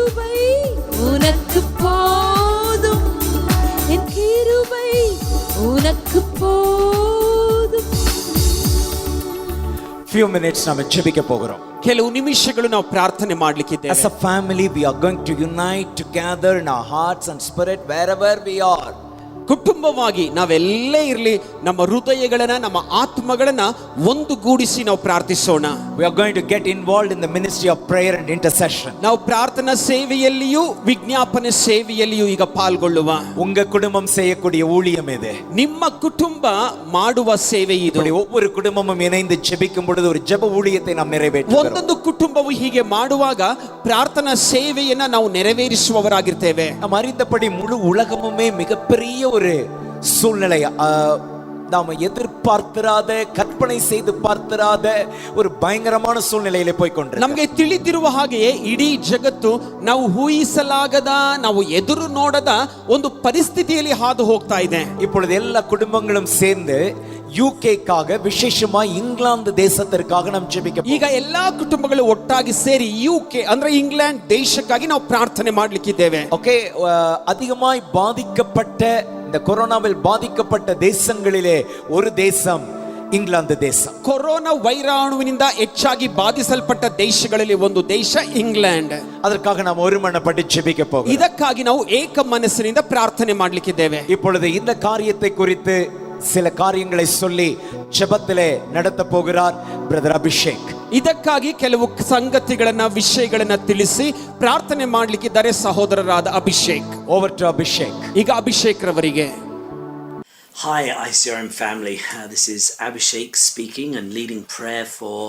கிருபை உனக்கு போதும் என் கிருபை உனக்கு போதும். few minutes நம்ம ஜெபிக்க போகிறோம். ಕೆಲವು ನಿಮಿಷಗಳು ನಾವು ಪ್ರಾರ್ಥನೆ ಮಾಡ್ಲಿಕ್ಕಿದ್ದೇವೆ. As a family we are going to unite together in our hearts and spirit wherever we are. ಕುಟುಂಬವಾಗಿ ನಾವೆಲ್ಲೇ ಇರಲಿ, ನಮ್ಮ ಹೃದಯಗಳನ್ನ, ನಮ್ಮ ಆತ್ಮಗಳನ್ನ ಒಂದುಗೂಡಿಸಿ ನಾವು ಪ್ರಾರ್ಥಿಸೋಣ. We are going to get involved in the ministry of prayer and intercession. ನಾವು ಪ್ರಾರ್ಥನಾ ಸೇವೆಯಲ್ಲಿಯೂ ವಿಜ್ಞಾಪನೆ ಸೇವೆಯಲ್ಲಿಯೂ ಈಗ ಪಾಲ್ಗೊಳ್ಳುವ. உங்க குடும்பம் செய்யக்கூடிய ஊழியம் இது. ನಿಮ್ಮ ಕುಟುಂಬ ಮಾಡುವ ಸೇವೆ ಇದು. இப்படி ஒவ்வொரு குடும்பமும் இணைந்து ஜெபிக்கும் பொழுது ஒரு ஜெப ஊழியத்தை நாம் நிறைவேற்றுகிறோம். ಒಂದೊಂದು ಕುಟುಂಬವು ಹೀಗೆ ಮಾಡುವಾಗ ಪ್ರಾರ್ಥನಾ ಸೇವೆಯನ್ನ ನಾವು ನೆರವೇರಿಸುವವರಾಗಿರ್ತೇವೆ. நாம் அறிந்தபடி முழு உலகமுமே மிகப்பெரிய ஒரு சூழ்நிலை, நாம எதிர்பார்த்திராத, கற்பனை செய்து பார்த்திராத ஒரு பயங்கரமான சூழ்நிலையிலே போய் கொண்டிருக்கிறோம். ನಮಗೆ ತಿಳಿದಿರುವ ಹಾಗೆಯೇ ಇಡೀ ಜಗತ್ತು ನಾವು ಊಹಿಸಲಾಗದ, ನಾವು ಎದುರು ನೋಡದ ಒಂದು ಪರಿಸ್ಥಿತಿಯಲ್ಲಿ ಹಾದು ಹೋಗ್ತಾ ಇದೆ. இப்பொழுது எல்லா குடும்பங்களும் சேர்ந்து ಯುಕೆಗಾಗಿ, ವಿಶೇಷವಾಗಿ ಇಂಗ್ಲೆಂಡ್ ದೇಶத்திற்காக நாம் ஜெபிக்க. ಈಗ ಎಲ್ಲಾ ಕುಟುಂಬಗಳು ಒಟ್ಟಾಗಿ ಸೇರಿ ಯುಕೆ ಅಂದ್ರೆ ಇಂಗ್ಲೆಂಡ್ ದೇಶಕ್ಕಾಗಿ ನಾವು ಪ್ರಾರ್ಥನೆ ಮಾಡ್ಲಿಕ್ಕಿದ್ದೇವೆ. ஓகே, அதிகமாய் பாதிக்கப்பட்ட, இந்த கொரோனாவில் பாதிக்கப்பட்ட தேசங்களிலே ஒரு தேசம் ಇಂಗ್ಲೆಂಡ್ ದೇಶ. ಕೊರೋನಾ ವೈರಾಣುವಿನಿಂದ ಹೆಚ್ಚಾಗಿ ಬಾಧಿಸಲ್ಪಟ್ಟ ದೇಶಗಳಲ್ಲಿ ಒಂದು ದೇಶ ಇಂಗ್ಲೆಂಡ್. அதற்காக நாம் ஒருமனப்பட்டு ஜெபிக்க போகிறோம். ಇದಕ್ಕಾಗಿ ನಾವು ಏಕ ಮನಸ್ಸಿನಿಂದ ಪ್ರಾರ್ಥನೆ ಮಾಡ್ಲಿಕ್ಕಿದ್ದೇವೆ. இப்பொழுது இந்த காரியத்தை குறித்து சில காரியங்களை சொல்லி ஜெபத்திலே நடத்த போகிறார் பிரதர் ಅಭಿಷೇಕ್. ಇದಕ್ಕಾಗಿ ಕೆಲವು ಸಂಗತಿಗಳನ್ನ, ವಿಷಯಗಳನ್ನ ತಿಳಿಸಿ ಪ್ರಾರ್ಥನೆ ಮಾಡ್ಲಿಕ್ಕಿದ್ದಾರೆ ಸಹೋದರರಾದ ಅಭಿಷೇಕ್. Over to Abhishek. ಈಗ ಅಭಿಷೇಕ್ ರವರಿಗೆ. Hi ICRM family, this is Abhishek speaking and leading prayer for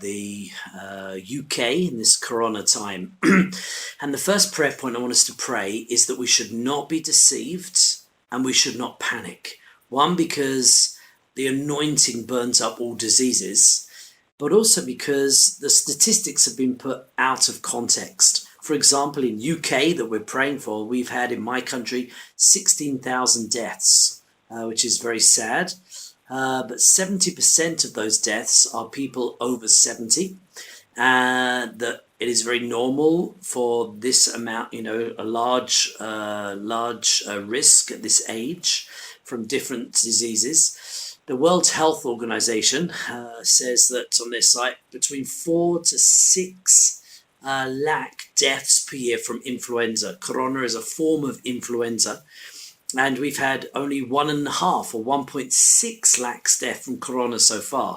the UK in this corona time. And the first prayer point I want us to pray is that we should not be deceived and we should not panic. One, because the anointing burns up all diseases, but also because the statistics have been put out of context. For example, in UK that we're praying for, we've had in my country 16,000 deaths, which is very sad. But 70% of those deaths are people over 70. That it is very normal for this amount, a large risk at this age from different diseases. The World Health Organization says that on their site between 4 to 6 lakh deaths per year from influenza. Corona is a form of influenza. And we've had only 1.5 or 1.6 lakhs death from corona so far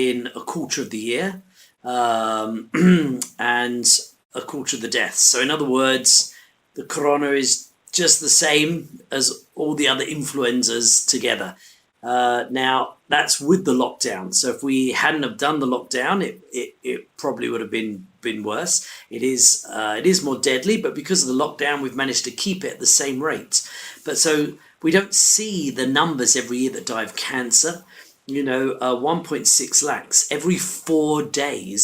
in a quarter of the year, and a quarter of the deaths. So in other words, the corona is just the same as all the other influenzas together. Now that's with the lockdown. So if we hadn't have done the lockdown, it probably would have been worse. It is more deadly, but because of the lockdown, we've managed to keep it at the same rate. But so we don't see the numbers every year that die of cancer. 1.6 lakhs every 4 days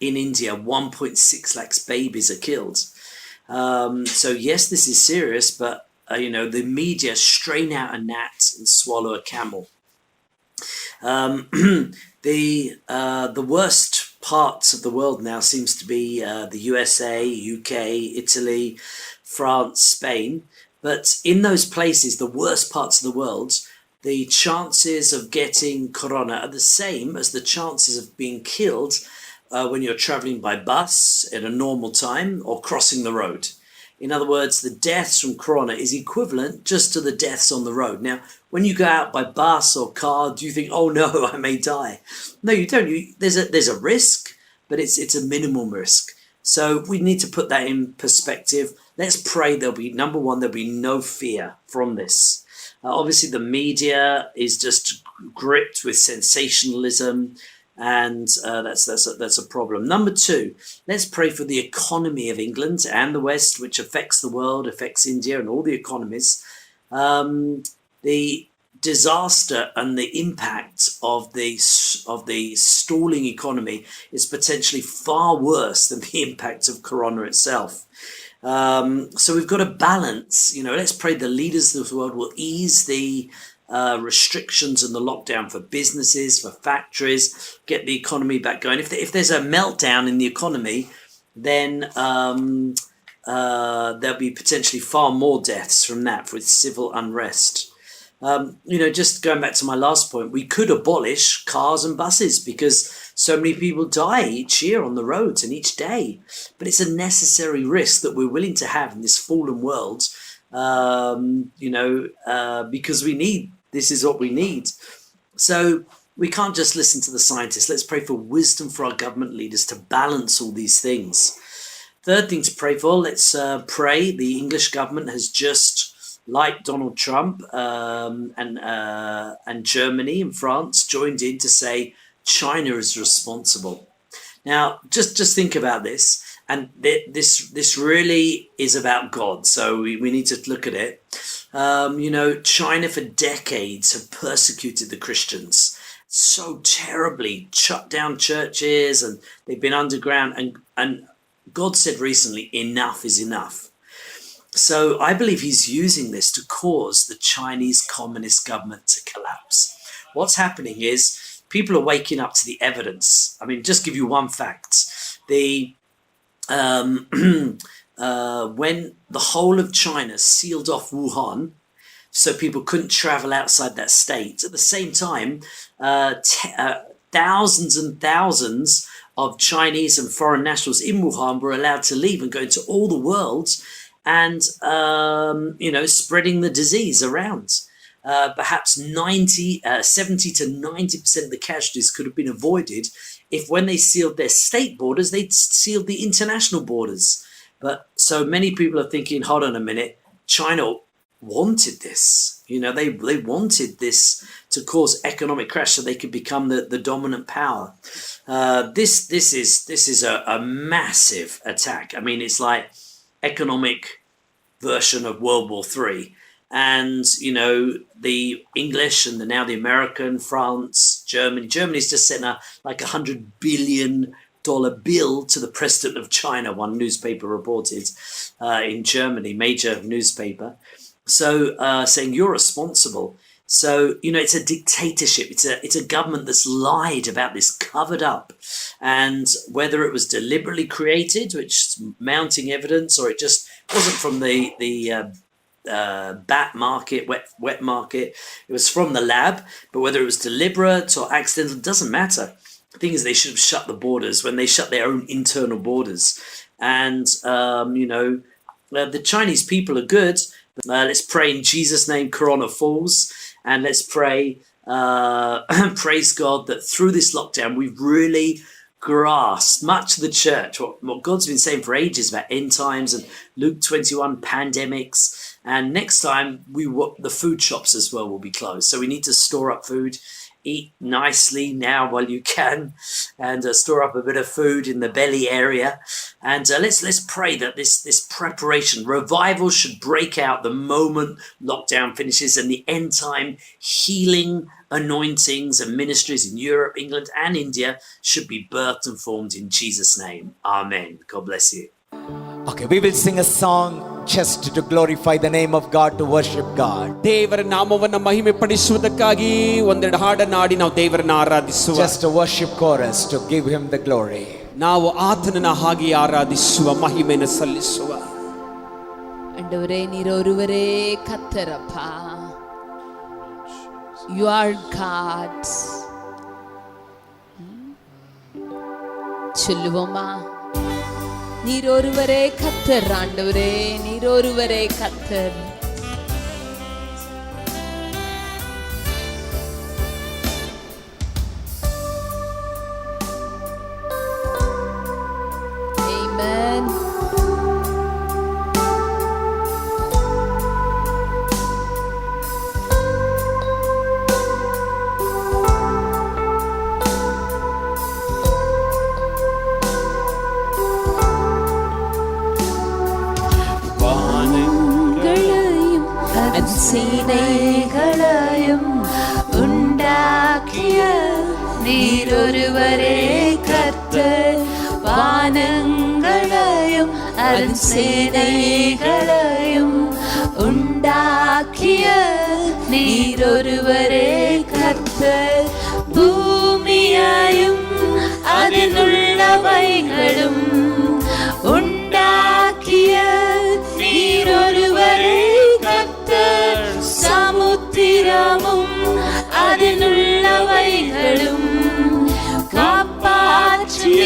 in India. 1.6 lakhs babies are killed. So yes, this is serious, but the media strain out a gnat and swallow a camel. The worst parts of the world now seems to be the USA, UK, Italy, France, Spain. But in those places, the worst parts of the world, the chances of getting corona are the same as the chances of being killed when you're traveling by bus at a normal time or crossing the road. In other words, the deaths from corona is equivalent just to the deaths on the road. Now, when you go out by bus or car, do you think, oh no, I may die? No, you don't. There's a risk, but it's a minimum risk. So we need to put that in perspective. Let's pray number one, there'll be no fear from this. Obviously, the media is just gripped with sensationalism, and that's a problem. Number two, let's pray for the economy of England and the West, which affects the world, affects India and all the economies. The disaster and the impact of the stalling economy is potentially far worse than the impact of corona itself. So we've got to balance. Let's pray the leaders of the world will ease the restrictions and the lockdown for businesses, for factories, get the economy back going. If there's a meltdown in the economy, then there'll be potentially far more deaths from that with civil unrest. Just going back to my last point, we could abolish cars and buses because so many people die each year on the roads and each day. But it's a necessary risk that we're willing to have in this fallen world, because this is what we need. So we can't just listen to the scientists. Let's pray for wisdom for our government leaders to balance all these things. Third thing to pray for, let's pray. The English government has just, like Donald Trump and Germany and France, joined in to say China is responsible. Now, just think about this. And this really is about God. So we need to look at it. China for decades have persecuted the Christians so terribly, shut down churches, and they've been underground. And God said recently, enough is enough. So I believe he's using this to cause the Chinese Communist government to collapse. What's happening is people are waking up to the evidence. I mean, just give you one fact. When the whole of China sealed off Wuhan, so people couldn't travel outside that state, at the same time, thousands and thousands of Chinese and foreign nationals in Wuhan were allowed to leave and go into all the world and, spreading the disease around. Perhaps 70 to 90% of the casualties could have been avoided if when they sealed their state borders, they'd sealed the international borders. But so many people are thinking, hold on a minute, China wanted this. They wanted this to cause economic crash so they could become the dominant power. This is a massive attack. I mean, it's like economic version of World War III. And, the English and now the American, France, Germany's just sent like $100 billion bill to the president of China, one newspaper reported in Germany, major newspaper. So saying you're responsible. So, it's a dictatorship. It's a government that's lied about this, covered up. And whether it was deliberately created, which is mounting evidence, or it just wasn't from the bat market, wet market, it was from the lab. But whether it was deliberate or accidental, it doesn't matter. The thing is, they should have shut the borders when they shut their own internal borders. And, the Chinese people are good. Let's pray in Jesus' name, Corona falls. And let's pray, praise God, that through this lockdown, we've really grasped much of the church, what God's been saying for ages about end times and Luke 21 pandemics. And next time, the food shops as well will be closed. So we need to store up food. Eat nicely now while you can, and store up a bit of food in the belly area. And let's pray that this preparation, revival should break out the moment lockdown finishes, and the end time healing anointings and ministries in Europe, England, and India should be birthed and formed in Jesus' name. Amen. God bless you. Okay, we will sing a song just to glorify the name of God, to worship God. ದೇವರ ನಾಮವನ್ನು ಮಹಿಮೆ ಪಡಿಸುವುದಕ್ಕಾಗಿ ಒಂದೆರಡು ಹಾಡನ್ನು ಹಾಡಿ ನಾವು ದೇವರನ್ನ ಆರಾಧಿಸುವ. Just a worship chorus to give him the glory. ನಾವು ಆತನನ್ನ ಹಾಗೆ ಆರಾಧಿಸುವ, ಮಹಿಮೆಯನ್ನು ಸಲ್ಲಿಸುವ. ஆண்டவரே, நீர் ஒருவரே கர்த்தரப்பா. You are God. சொல்லுவோமா? நீர் ஒருவரே கர்த்தர் ஆண்டவரே, நீர் ஒருவரே கர்த்தர். Amen. சேனைகளையும் உண்டாக்கிய நீரொருவரே கர்த்தர். வானங்களையும் அதன் சேனைகளையும் உண்டாக்கிய நீரொருவரே கர்த்தர். பூமியையும் அதில் உள்ளவைகளும் உண்டாக்கிய நீரொருவரே கர்த்தர். சமுத்திரமும் அதிலுள்ளவைகளும் காப்பாற்றிய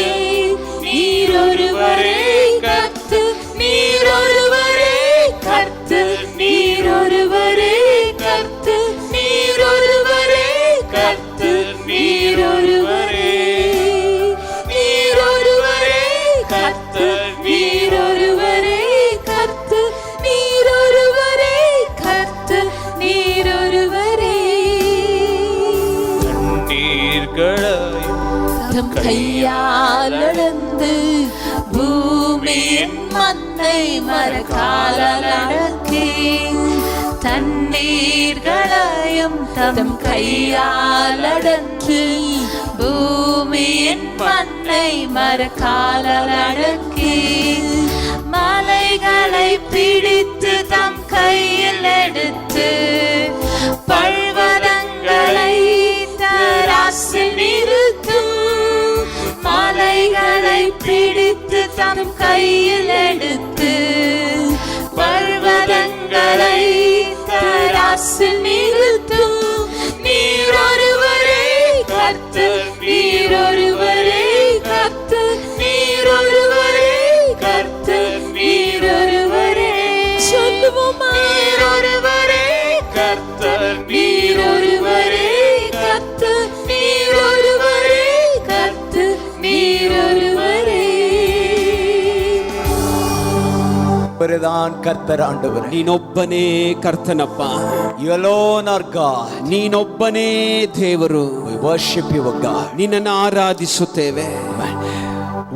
நீரொருவரே கர்த்தர். நீரொருவரே கர்த்தர். நீரொருவரே கர்த்தர். நீரொருவரே கர்த்தர். நீரொருவரே. நீரொருவரே கர்த்தர். நீரொருவரே கர்த்தர். நீரொருவரே கர்த்தர். நீரொருவரே. தம் கையால் அளந்து பூமியின் மண்ணை மரக்காலால் அடக்கி தண்ணீர்களையும் தம் கையால் அடக்கி பூமியின் மண்ணை மரக்காலால் அடக்கி மலைகளை பிடித்து தம் கையில் எடுத்து பர்வதங்களை தராசில் நிறுத்தும். மலைகளை பிடித்து தம் கையில் எடுத்து பர்வதங்களை தராசில் நிறுத்தும். நீரொருவரே கர்த்தர். நீரொருவரே கர்த்தர். நீரொருவரே கர்த்தர். நீரொருவரே. சொல்லுவோமா? நீரொருவரே கர்த்தர். நீரொருவரே கர்த்தர். நீரொருவரே கர்த்தர். நீரொருவரே. ஒருதான் கர்த்தர் ஆண்டவர். ನೀನೊಬ್ಬನೇ ಕರ್ತನಪ್ಪ. You alone are God. ನೀನೊಬ್ಬನೇ ದೇವರು. We worship you, O God. ನಿನ್ನನ್ನು ಆರಾಧಿಸುತ್ತೇವೆ.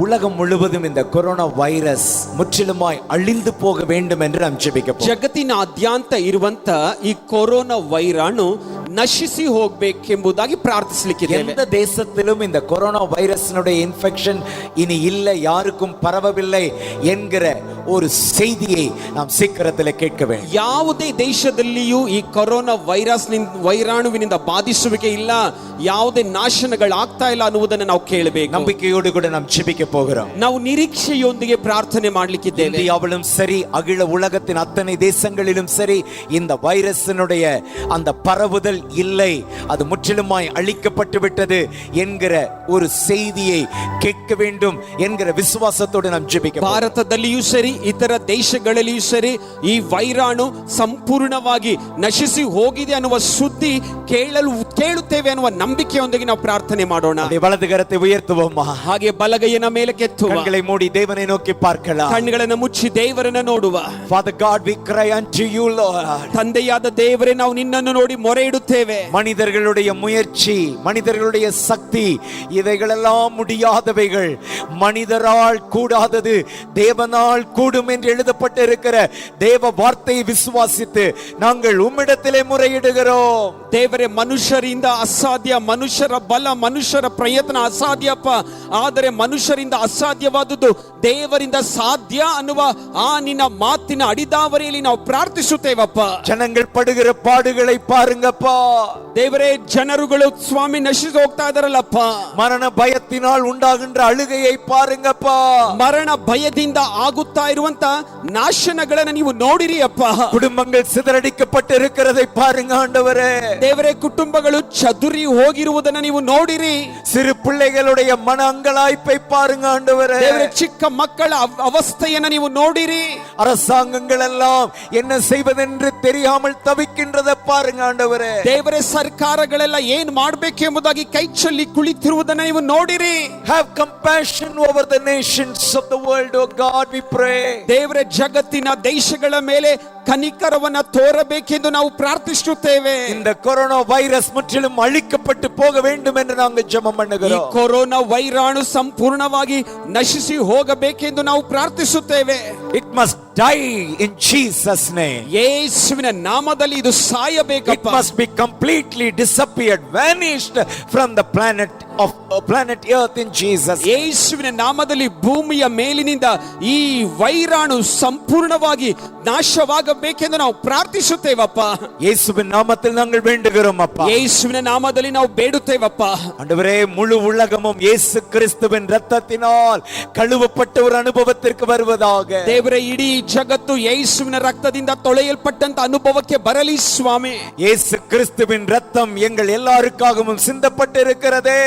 உலகம் முழுவதும் இந்த கொரோனா வைரஸ் முற்றிலுமாய் அழிந்து போக வேண்டும் என்று நாம் ஜெபிக்கிறோம். ಜಗತ್ತಿನಾದ್ಯಂತ ಇರುವಂತ ಈ ಕೊರೋನಾ ವೈರಾಣು ನಶಿಸಿ ಹೋಗಬೇಕೆಂಬುದಾಗಿ ಪ್ರಾರ್ಥಿಸಲಿಕ್ಕಿದ್ದೇವೆ. எந்த தேசத்திலும் இந்த கொரோனா வைரஸினுடைய இன்ஃபெக்ஷன் இனி இல்லை, யாருக்கும் பரவவில்லை என்கிற ஒரு செய்தியை நாம் சீக்கிரத்தில் கேட்க வேண்டும். ಯಾವುದೇ ದೇಶದಲ್ಲಿಯೂ ಈ ಕೊರೋನಾ ವೈರಾಣುವಿನಿಂದ ಬಾಧಿಸುವಿಕೆ ಇಲ್ಲ, ಯಾವುದೇ ನಾಶನಗಳಾಗ್ತಾ ಇಲ್ಲ ಅನ್ನುವುದನ್ನು ನಾವು ಕೇಳಬೇಕು. நம்பிக்கையோடு கூட நாம் ஜெபிக்க போகிறோம். ನಾವು ನಿರೀಕ್ಷೆಯೊಂದಿಗೆ ಪ್ರಾರ್ಥನೆ ಮಾಡಲಿಕ್ಕಿದ್ದೇವೆ. இந்தியாவிலும் சரி, அகில உலகத்தின் அத்தனை தேசங்களிலும் சரி, இந்த வைரஸினுடைய அந்த பரவுதல் இல்லை, அது முற்றிலுமாய் அழிக்கப்பட்டு விட்டது என்கிற ஒரு செய்தியை கேட்க வேண்டும் என்கிற விசுவாசத்தோடு நாம் ஜெபிக்க. ಭಾರತದಲ್ಲಿಯೂ ಸರಿ, ಇತರ ದೇಶಗಳಲ್ಲಿಯೂ ಸರಿ, ಈ ವೈರಾಣು ಸಂಪೂರ್ಣವಾಗಿ ನಶಿಸಿ ಹೋಗಿದೆ ಅನ್ನುವ ಸುದ್ದಿ ಕೇಳುತ್ತೇವೆ ಅನ್ನುವ ನಂಬಿಕೆಯೊಂದಿಗೆ ನಾವು ಪ್ರಾರ್ಥನೆ ಮಾಡೋಣ. வலது கரத்தை உயர்த்துவோமா? ಹಾಗೆ ಬಲಗೈಯನ್ನು ಮೇಲಕ್ಕೆ ಎತ್ತುವ. கண்களை மூடி தேவனை நோக்கி பார்க்கலாம். ಕಣ್ಣುಗಳನ್ನು ಮುಚ್ಚಿ ದೇವರನ್ನ ನೋಡುವ. Father God, we cry unto you, Lord. ತಂದೆಯಾದ ದೇವರೇ, ನಾವು ನಿನ್ನನ್ನು ನೋಡಿ ಮೊರೆ ಇಡುತ್ತೇವೆ. மனிதர்களுடைய முயற்சி, மனிதர்களுடைய சக்தி, இவைகளெல்லாம் முடியாதவைகள். மனிதரால் கூடாதது தேவனால் கூடும் என்று எழுதப்பட்டிருக்கிற தேவ வார்த்தையை விசுவாசித்து நாங்கள் உம்மிடத்திலே முறையிடுகிறோம். ದೇವರೇ, ಮನುಷ್ಯರಿಂದ ಅಸಾಧ್ಯ, ಮನುಷ್ಯರ ಬಲ, ಮನುಷ್ಯರ ಪ್ರಯತ್ನ ಅಸಾಧ್ಯಪ್ಪ, ಆದರೆ ಮನುಷ್ಯರಿಂದ ಅಸಾಧ್ಯವಾದುದು ದೇವರಿಂದ ಸಾಧ್ಯ ಅನ್ನುವ ಆ ನಿನ್ನ ಮಾತಿನ ಅಡಿದಾವರಿಯಲ್ಲಿ ನಾವು ಪ್ರಾರ್ಥಿಸುತ್ತೇವಪ್ಪ. ஜனங்கள் படுகிற பாடுகளை பாருங்கப்பா. ದೇವರೇ, ಜನರುಗಳು ಸ್ವಾಮಿ ನಶಿಸಿ ಹೋಗ್ತಾ ಇದಾರಲ್ಲಪ್ಪ. மரண பயத்தினால் உண்டாகின்ற அழுகையை பாருங்கப்பா. ಮರಣ ಭಯದಿಂದ ಆಗುತ್ತಾ ಇರುವಂತ ನಾಶನಗಳನ್ನು ನೀವು ನೋಡಿರಿ ಅಪ್ಪ. குடும்பங்கள் சிதறடிக்கப்பட்டு இருக்கிறதை பாருங்க ஆண்டவரே. ದೇವರೇ, ಕುಟುಂಬಗಳು ಚದುರಿ ಹೋಗಿರುವುದನ್ನು ನೀವು ನೋಡಿರಿ. சிறு பிள்ளைகளுடைய மன அங்கலாய்ப்பை பாருங்க ஆண்டவரே. ದೇವರೇ, ಚಿಕ್ಕ ಮಕ್ಕಳ ಅವಸ್ಥೆಯನ್ನು ನೀವು ನೋಡಿರಿ. அரசாங்கங்கள் எல்லாம் என்ன செய்வதென்று தெரியாமல் தவிக்கின்றதை பாருங்க ஆண்டவரே. ದೇವರೇ, ಸರ್ಕಾರಗಳೆಲ್ಲ ಏನ್ ಮಾಡಬೇಕೆಂಬುದಾಗಿ ಕೈ ಚೆಲ್ಲಿ ಕುಳಿತಿರುವುದನ್ನು ನೀವು ನೋಡಿರಿ. Have compassion over the nations of the world, oh God, we pray. ದೇವರೇ, ಜಗತ್ತಿನ ದೇಶಗಳ ಮೇಲೆ ಕನಿಕರವನ್ನ ತೋರಬೇಕೆಂದು ನಾವು ಪ್ರಾರ್ಥಿಸುತ್ತೇವೆ. இந்த கொரோனா வைரஸ் முற்றிலும் அழிக்கப்பட்டு போக வேண்டும் என்று நாங்கள் ஜெபம் ಈ பண்ணுகிறோம். ಕೊರೋನಾ ವೈರಾಣು ಸಂಪೂರ್ಣವಾಗಿ ನಶಿಸಿ ಹೋಗಬೇಕೆಂದು ನಾವು ಪ್ರಾರ್ಥಿಸುತ್ತೇವೆ. It must die in Jesus name. ಯೇಸುವಿನ ನಾಮದಲ್ಲಿ ಇದು It ಸಾಯಬೇಕಪ್ಪ. must be completely disappeared, vanished from the planet of planet earth in Jesus. ಯೇಸುವಿನ ನಾಮದಲ್ಲಿ ಭೂಮಿಯ ಮೇಲಿನಿಂದ ಈ ವೈರಾಣು ಸಂಪೂರ್ಣವಾಗಿ ನಾಶವಾಗಬೇಕೆಂದು ನಾವು ಪ್ರಾರ್ಥಿಸುತ್ತೇವಪ್ಪ. இயேசுவின் நாமத்தில் நாங்கள் வேண்டுகிறோம் அப்பா. ಯೇಸುವಿನ ನಾಮದಲ್ಲಿ ನಾವು ಬೇಡುತ್ತೇವಪ್ಪ. ஆண்டவரே, முழு உலகமும் இயேசு கிறிஸ்துவின் இரத்தத்தினால் கழுவப்பட்ட ஒரு அனுபவத்திற்கு வருவதாக. ದೇವರೇ, ಇಡೀ ಜಗತ್ತು ಯೇಸುವಿನ ರಕ್ತದಿಂದ ತೊಳೆಯಲ್ಪಟ್ಟಂತ ಅನುಭವಕ್ಕೆ ಬರಲಿ ಸ್ವಾಮಿ. இயேசு கிறிஸ்துவின் இரத்தம் எங்கள் எல்லாருக்காகவும் சிந்தப்பட்டிருக்கிறதே.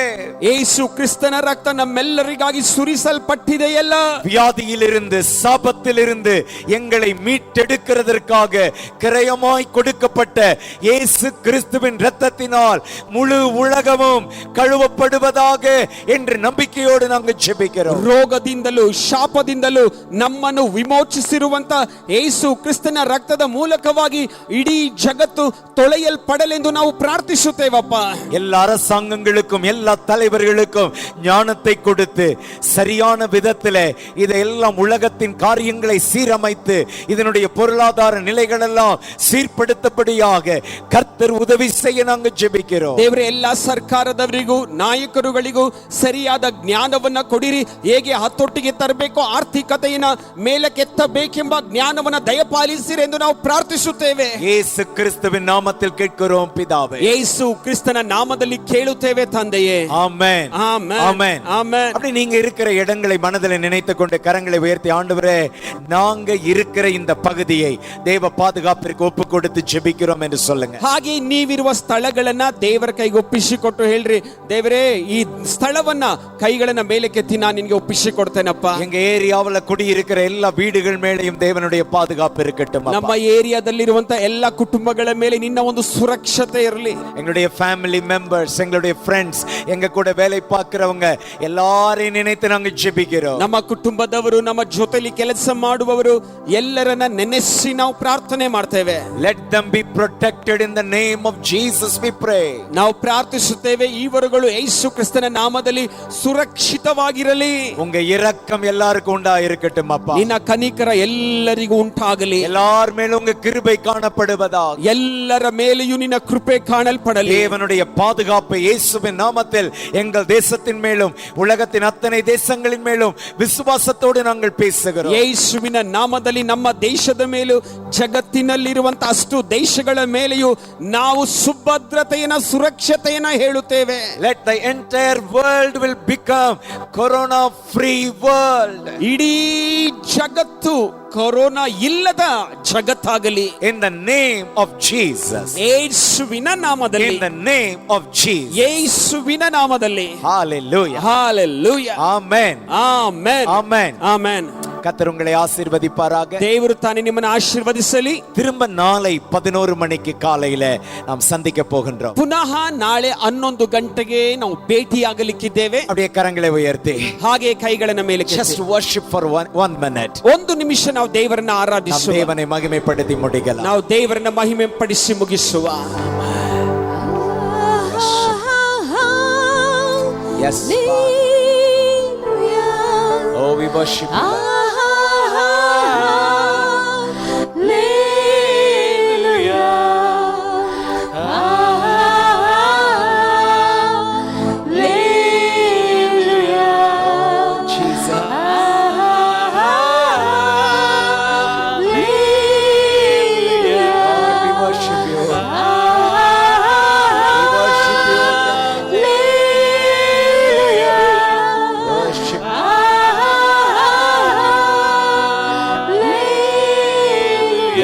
ಯೇಸು ಕ್ರಿಸ್ತನ ರಕ್ತ ನಮ್ಮೆಲ್ಲರಿಗಾಗಿ ಸುರಿಸಲ್ಪಟ್ಟಿದೆಯಲ್ಲ. வியாதியிலிருந்து சாபத்திலிருந்து எங்களை மீட்டெடுக்கிறதற்காக கிரயமாய் கொடுக்கப்பட்ட இயேசு கிறிஸ்துவின் இரத்தத்தினால் முழு உலகமும் கழுவப்படுவதாக என்று நம்பிக்கையோடு நாங்கள் ஜெபிக்கிறோம். ರೋಗದಿಂದಲೂ ಶಾಪದಿಂದಲೂ ನಮ್ಮನ್ನು ವಿಮೋಚಿಸಿರುವಂತ ಯೇಸು ಕ್ರಿಸ್ತನ ರಕ್ತದ ಮೂಲಕವಾಗಿ ಇಡೀ ಜಗತ್ತು ತೊಳೆಯಲ್ಪಡಲೆಂದು ನಾವು ಪ್ರಾರ್ಥಿಸುತ್ತೇವಪ್ಪ. எல்லா அரசாங்கங்களுக்கும் எல்லா தலைவர்களுக்கும் ஞானத்தை கொடுத்து சரியான விதத்திலே இதையெல்லாம் உலகத்தின் காரியங்களை சீரமைத்து இதனுடைய பொருளாதார நிலைகள் எல்லாம் சீர்படுத்தபடியாக கர்த்தர் உதவி செய்ய நாங்கள் ஜெபிக்கிறோம். ದೇವರೇ, ಎಲ್ಲಾ ಸರ್ಕಾರದವರಿಗೂ ನಾಯಕರುಗಳಿಗೂ ಸರಿಯಾದ ಜ್ಞಾನವನ್ನ ಕೊಡಿರಿ. ಹೇಗೆ ಹತ್ತೊಟ್ಟಿಗೆ ತರಬೇಕು, ಆರ್ಥಿಕತೆಯನ್ನ ಮೇಲಕ್ಕೆತ್ತಬೇಕೆಂಬ ಜ್ಞಾನವನ್ನ ದಯಪಾಲಿಸಿರಿ ಎಂದು ನಾವು ಪ್ರಾರ್ಥಿಸುತ್ತೇವೆ. இயேசு கிறிஸ்துவின் நாமத்தில் கேட்கிறோம் பிதாவே. ಯೇಸು ಕ್ರಿಸ್ತನ ನಾಮದಲ್ಲಿ ಕೇಳುತ್ತೇವೆ ತಂದೆಯೇ. ஆமென். ஆமென். ஆமென். ஆமென். அப்படி நீங்க இருக்கிற இடங்களை மனதில் நினைத்துக் கொண்டு கரங்களை உயர்த்தி, ஆண்டவரே, நாங்க இருக்கிற இந்த பகுதியை தேவ பாதுகாப்பிற்கு ஒப்பு கொடுத்து ஜெபிக்கிறோம் என்று சொல்லுங்க. ಹಾಗೆ ನೀವಿರುವ ಸ್ಥಳಗಳನ್ನ ದೇವರ ಕೈಗೆ ಒಪ್ಪಿಸಿಕೊಟ್ಟು ಹೇಳ್ರಿ, ದೇವರೇ, ಈ ಸ್ಥಳವನ್ನ ಕೈಗಳನ್ನ ಮೇಲಕ್ಕೆತ್ತಿ ನಾನು ನಿನಗೆ ಒಪ್ಪಿಸಿಕೊಡ್ತೇನಪ್ಪ. எங்க ஏரியாவுல குடியிருக்கிற எல்லா வீடுகள் மேலேயும் தேவனுடைய பாதுகாப்பு இருக்கட்டும். ನಮ್ಮ ಏರಿಯಾದಲ್ಲಿರುವಂತ ಎಲ್ಲಾ ಕುಟುಂಬಗಳ ಮೇಲೆ ನಿನ್ನ ಒಂದು ಸುರಕ್ಷತೆ ಇರಲಿ. எங்களுடைய ஃபேமிலி மெம்பர்ஸ், எங்களுடைய ஃப்ரெண்ட்ஸ், எங்க கூட வேலை பார்க்கிறவங்க எல்லாரையும் நினைத்து நாங்க ஜெபிக்கிறோம். ನಮ್ಮ ಕುಟುಂಬದವರು, ನಮ್ಮ ಜೊತೆಲಿ ಕೆಲಸ ಮಾಡುವವರು ಎಲ್ಲರನ್ನ ನೆನೆಸಿ ನಾವು ಪ್ರಾರ್ಥನೆ ಮಾಡ್ತೇವೆ. Let them be protected in the name of Jesus, we pray. ನಾವು ಪ್ರಾರ್ಥಿಸುತ್ತೇವೆ, ಇವರುಗಳು ಯೇಸು ಕ್ರಿಸ್ತನ ನಾಮದಲ್ಲಿ ಸುರಕ್ಷಿತವಾಗಿರಲಿ. உங்க இரக்கம் எல்லாருக்கும் உண்டா இருக்கட்டும் அப்பா. ನಿನ್ನ ಕನಿಕರ ಎಲ್ಲರಿಗೂ ಉಂಟಾಗಲಿ. எல்லார் மேலும் உங்க கிருபை காணப்படுவதாக. ಎಲ್ಲರ ಮೇಲೆಯೂ ನಿನ್ನ ಕೃಪೆ ಕಾಣಲ್ಪಡಲಿ. தேவனுடைய பாதுகாப்பை இயேசுவின் நாமத்தில் எங்கள் தேசத்தின் மேலும் உலகத்தின் அத்தனை தேசங்களின் மேலும் விசுவாசத்தோடு நாங்கள் பேசுகிறோம். ಯೇಸುವಿನ ನಾಮದಲ್ಲಿ ನಮ್ಮ ದೇಶದ ಮೇಲೂ ಜಗತ್ತಿನಲ್ಲಿರುವಂತ ಅಷ್ಟು ದೇಶಗಳ ಮೇಲೆಯೂ ನಾವು ಸುಭದ್ರತೆಯನ್ನ, ಸುರಕ್ಷತೆಯನ್ನ ಹೇಳುತ್ತೇವೆ. Let the entire world will become corona free world. ಇಡೀ ಜಗತ್ತು ಕೊರೋನಾ ಇಲ್ಲದ ಜಗತ್ತಾಗಲಿ. In the name of Jesus. ಯೇಸುವಿನ ನಾಮದಲ್ಲಿ. In the name of Jesus. ಯೇಸುವಿನ ನಾಮದಲ್ಲಿ. Hallelujah. Hallelujah. Amen. Amen. Amen. Amen. கர்த்தர் உங்களை ஆசீர்வதிப்பாராக. ದೇವರು ತಾನೇ ನಿಮ್ಮನ್ನು ಆಶೀರ್ವದಿಸಲಿ. திரும்ப நாளை 11 மணிக்கு காலையில நாம் சந்திக்க போகின்றோம். ಪುನಃ ನಾಳೆ 11 ಗಂಟೆಗೆ ನಾವು ಭೇಟಿಯಾಗಲಿಕ್ಕಿದ್ದೇವೆ. அப்படியே கரங்களை உயர்த்தி ಹಾಗೆ ಕೈಗಳನ್ನ ಮೇಲೆ just worship for one minute. ಒಂದು ನಿಮಿಷ ನಾವು ದೇವರನ್ನ நாம் ಆರಾಧಿಸುವ. தேவனை மகிமைப்படுத்தி முடிக்கலாம். ನಾವು ದೇವರನ್ನ ಮಹಿಮೆ ಪಡಿಸಿ ಮುಗಿಸುವ. Yes. Oh, we worship you.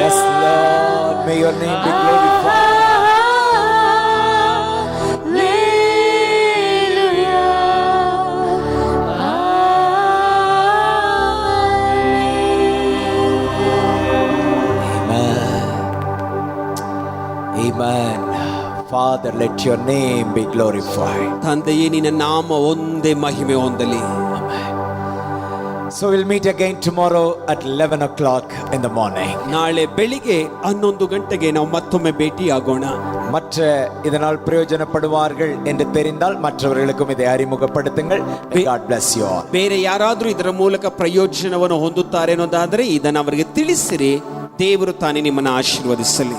Yes, Lord, may your name be glorified. Amen. Father, let your name be glorified. ತಂದೆಯೇ, ನಿನ್ನ ನಾಮ ಒಂದೇ ಮಹಿಮೆ ಹೊಂದಲಿ. So we'll meet again tomorrow at 11 o'clock in the morning. ನಾಳೆ ಬೆಳಿಗ್ಗೆ 11 ಗಂಟೆಗೆ ನಾವು ಮತ್ತೊಮ್ಮೆ ಭೇಟಿಯಾಗೋಣ. மற்ற இதனால் பிரயோஜனப்படுவார்கள் என்று தெரிந்தால் மற்றவர்களுக்கும் இதை அறிமுகப்படுத்துங்கள். God bless you all. ಬೇರೆ ಯಾರಾದರೂ ಇದರ ಮೂಲಕ ಪ್ರಯೋಜನವನ್ನು ಹೊಂದುತ್ತಾರೆ ಅನ್ನೋದಾದರೆ ಇದನ್ನು ಅವರಿಗೆ ತಿಳಿಸಿರಿ. ದೇವರು ತಾನೇ ನಿಮ್ಮನ್ನು ಆಶೀರ್ವದಿಸಲಿ.